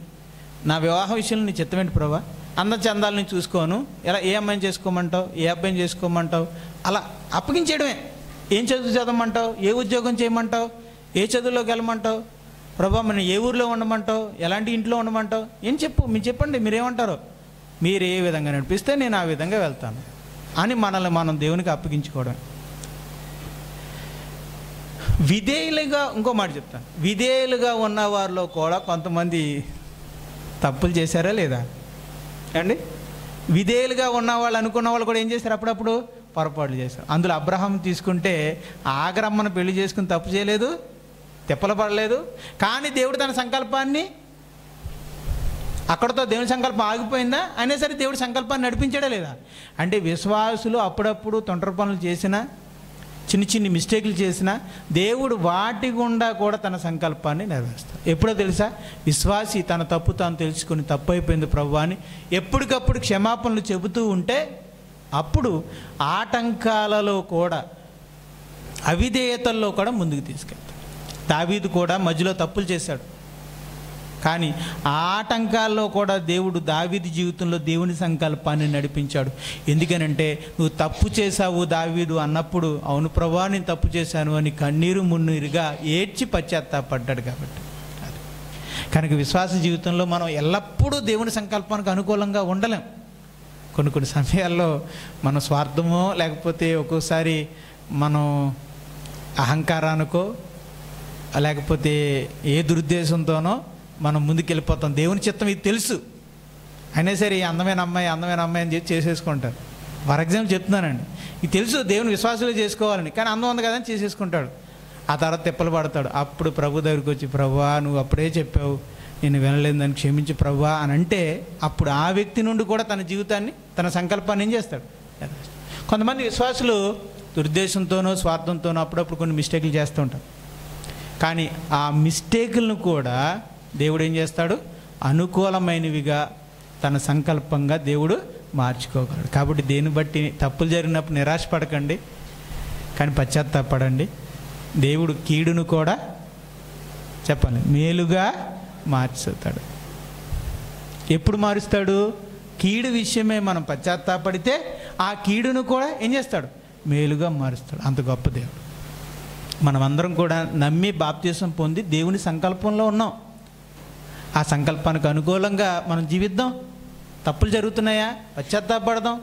నా వివాహ విషయంలో నీ చిత్తం ఏంటి ప్రభా? అందచందాలని చూసుకోను, ఎలా ఏ అమ్మాయిని చేసుకోమంటావు, ఏ అబ్బాయిని చేసుకోమంటావు, అలా అప్పగించేయడమే. ఏం చదువు చదవమంటావు, ఏ ఉద్యోగం చేయమంటావు, ఏ చదువులోకి వెళ్ళమంటావు, ప్రభా మనం ఏ ఊరిలో ఉండమంటావు, ఎలాంటి ఇంట్లో ఉండమంటావు, ఏం మీరు చెప్పండి, మీరేమంటారో, మీరు ఏ విధంగా నడిపిస్తే నేను ఆ విధంగా వెళ్తాను అని మనల్ని మనం దేవునికి అప్పగించుకోవడం. విధేయులుగా, ఇంకో మాట చెప్తాను, విధేయులుగా ఉన్న వారిలో కూడా కొంతమంది తప్పులు చేశారా లేదా అండి? విధేయులుగా ఉన్న వాళ్ళు అనుకున్న వాళ్ళు కూడా ఏం చేశారు? అప్పుడప్పుడు పొరపాట్లు చేశారు. అందులో అబ్రహాం తీసుకుంటే ఆగరమ్మను పెళ్లి చేసుకుని తప్పు చేయలేదు, తిప్పలు పడలేదు. కానీ దేవుడు తన సంకల్పాన్ని అక్కడతో దేవుని సంకల్పం ఆగిపోయిందా? అయినా సరే దేవుడి సంకల్పాన్ని నడిపించాడా లేదా? అంటే విశ్వాసులు అప్పుడప్పుడు తొంటరి పనులు చేసినా, చిన్ని మిస్టేక్లు చేసినా దేవుడు వాటి గుండా కూడా తన సంకల్పాన్ని నెరవేరుస్తాడు. ఎప్పుడో తెలుసా? విశ్వాసి తన తప్పు తాను తెలుసుకుని తప్పు అయిపోయింది ప్రభువా అని ఎప్పటికప్పుడు క్షమాపణలు చెబుతూ ఉంటే అప్పుడు ఆటంకాలలో కూడా, అవిధేయతల్లో కూడా ముందుకు తీసుకెళ్తాడు. దావీదు కూడా మధ్యలో తప్పులు చేశాడు, కానీ ఆ ఆటంకాల్లో కూడా దేవుడు దావీదు జీవితంలో దేవుని సంకల్పాన్ని నడిపించాడు. ఎందుకనంటే నువ్వు తప్పు చేశావు దావీదు అన్నప్పుడు, అవును ప్రభువా నేను తప్పు చేశాను అని కన్నీరు మున్నీరుగా ఏడ్చి పశ్చాత్తాపడ్డాడు. కాబట్టి కనుక విశ్వాస జీవితంలో మనం ఎల్లప్పుడూ దేవుని సంకల్పానికి అనుకూలంగా ఉండలేం. కొన్ని సమయాల్లో మన స్వార్థమో, లేకపోతే ఒక్కోసారి మనం అహంకారానికో, లేకపోతే ఏ దురుద్దేశంతోనో మనం ముందుకెళ్ళిపోతాం. దేవుని చిత్తం ఇది తెలుసు, అయినా సరే అందమైన అమ్మాయి అని చెప్పి చేసేసుకుంటారు. ఫర్ ఎగ్జాంపుల్ చెప్తున్నానండి, ఇది తెలుసు దేవుని విశ్వాసాలు చేసుకోవాలని, కానీ అందం ఉంది కదా అని చేసేసుకుంటాడు. ఆ తర్వాత తిప్పలు పడతాడు. అప్పుడు ప్రభు దగ్గరికి వచ్చి, ప్రభువా నువ్వు అప్పుడే చెప్పావు, నేను వినలేదు, దాన్ని క్షమించి ప్రభువా అని అంటే, అప్పుడు ఆ వ్యక్తి నుండి కూడా తన జీవితాన్ని, తన సంకల్పాన్ని ఏం చేస్తాడు? కొంతమంది విశ్వాసులు దురుద్దేశంతోనో, స్వార్థంతోనో అప్పుడప్పుడు కొన్ని మిస్టేక్లు చేస్తూ ఉంటారు. కానీ ఆ మిస్టేకులను కూడా దేవుడు ఏం చేస్తాడు? అనుకూలమైనవిగా తన సంకల్పంగా దేవుడు మార్చుకోగలడు. కాబట్టి దేన్ని బట్టి తప్పులు జరిగినప్పుడు నిరాశపడకండి, కానీ పశ్చాత్తాపడండి. దేవుడు కీడును కూడా చెప్పండి మేలుగా మార్చుతాడు. ఎప్పుడు మారుస్తాడు? కీడు విషయమే మనం పశ్చాత్తాపడితే ఆ కీడును కూడా ఏం చేస్తాడు? మేలుగా మారుస్తాడు. అంత గొప్ప దేవుడు. మనమందరం కూడా నమ్మి బాప్తీసం పొంది దేవుని సంకల్పంలో ఉన్నాం. ఆ సంకల్పానికి అనుకూలంగా మనం జీవిద్దాం. తప్పులు జరుగుతున్నాయా? పశ్చాత్తాపడదాం.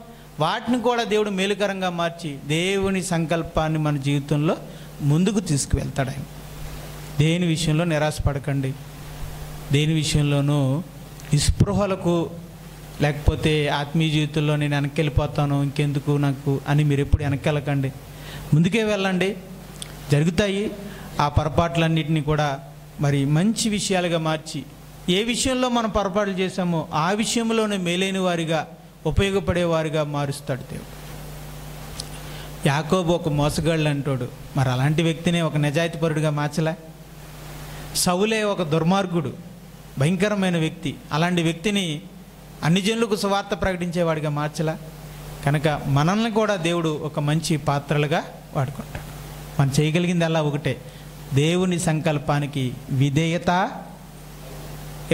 వాటిని కూడా దేవుడు మేలుకరంగా మార్చి దేవుని సంకల్పాన్ని మన జీవితంలో ముందుకు తీసుకువెళ్తాడు ఆయన. దేని విషయంలో నిరాశపడకండి. దేని విషయంలోనూ నిస్పృహలకు, లేకపోతే ఆత్మీయ జీవితంలో నేను వెనక్కి వెళ్ళిపోతాను, ఇంకెందుకు నాకు అని మీరు ఎప్పుడు వెనక్కి వెళ్ళకండి. ముందుకే వెళ్ళండి. జరుగుతాయి. ఆ పొరపాట్లన్నింటినీ కూడా మరి మంచి విషయాలుగా మార్చి, ఏ విషయంలో మనం పొరపాట్లు చేశామో ఆ విషయంలోనే మేలైన వారిగా, ఉపయోగపడేవారిగా మారుస్తాడు దేవుడు. యాకోబు ఒక మోసగాళ్ళు అంటాడు. మరి అలాంటి వ్యక్తినే ఒక నిజాయితీపరుడిగా మార్చలే. సౌలే ఒక దుర్మార్గుడు, భయంకరమైన వ్యక్తి. అలాంటి వ్యక్తిని అన్ని జనులకు సువార్త ప్రకటించేవాడిగా మార్చలా. కనుక మనల్ని కూడా దేవుడు ఒక మంచి పాత్రలుగా వాడుకుంటాడు. మనం చేయగలిగింది అలా ఒకటే, దేవుని సంకల్పానికి విధేయత,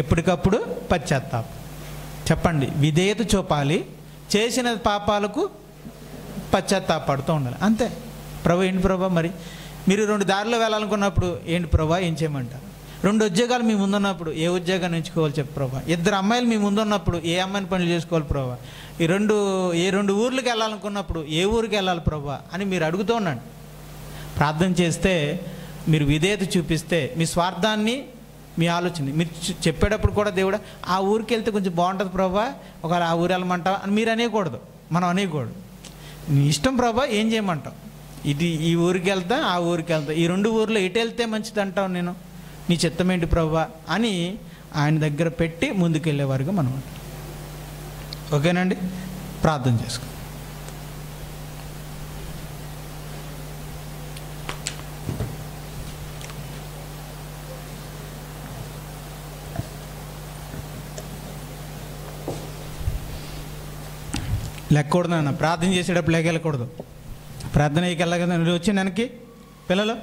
ఎప్పటికప్పుడు పశ్చాత్తాపం. చెప్పండి, విధేయత చూపాలి, చేసిన పాపాలకు పశ్చాత్తాపడుతూ ఉండాలి. అంతే. ప్రభు ఏంటి ప్రభా, మరి మీరు 2 దారిలో వెళ్ళాలనుకున్నప్పుడు ఏంటి ప్రభా, ఏం చేయమంటారు? 2 ఉద్యోగాలు మీ ముందున్నప్పుడు ఏ ఉద్యోగాన్ని ఎంచుకోవాలి చెప్పు ప్రభా. 2 అమ్మాయిలు మీ ముందున్నప్పుడు ఏ అమ్మాయిని పనులు చేసుకోవాలి ప్రభా. ఏ 2 ఊర్లకు వెళ్ళాలనుకున్నప్పుడు ఏ ఊరికి వెళ్ళాలి ప్రభా అని మీరు అడుగుతూ ఉండండి. ప్రార్థన చేస్తే, మీరు విధేయత చూపిస్తే, మీ స్వార్థాన్ని, మీ ఆలోచన మీరు చెప్పేటప్పుడు కూడా దేవుడా ఆ ఊరికి వెళ్తే కొంచెం బాగుంటుంది ప్రభా, ఒకవేళ ఆ ఊరు వెళ్ళమంటావా అని మీరు అనేయకూడదు. మనం అనేయకూడదు. నీ ఇష్టం ప్రభా, ఏం చేయమంటావు? ఈ ఊరికి వెళ్తా, ఆ ఊరికి వెళ్తా, ఈ 2 ఊర్లో ఎటు వెళ్తే మంచిది అంటావు, నేను నీ చిత్తమేంటి ప్రభా అని ఆయన దగ్గర పెట్టి ముందుకెళ్ళేవారుగా మనం ఉంటాం. ఓకేనండి? ప్రార్థన చేసుకో. లెక్కకూడదు నాన్న, ప్రార్థన చేసేటప్పుడు లెక్క వెళ్ళకూడదు. ప్రార్థనకి వెళ్ళగా నువ్వు వచ్చి వెనక్కి పిల్లలు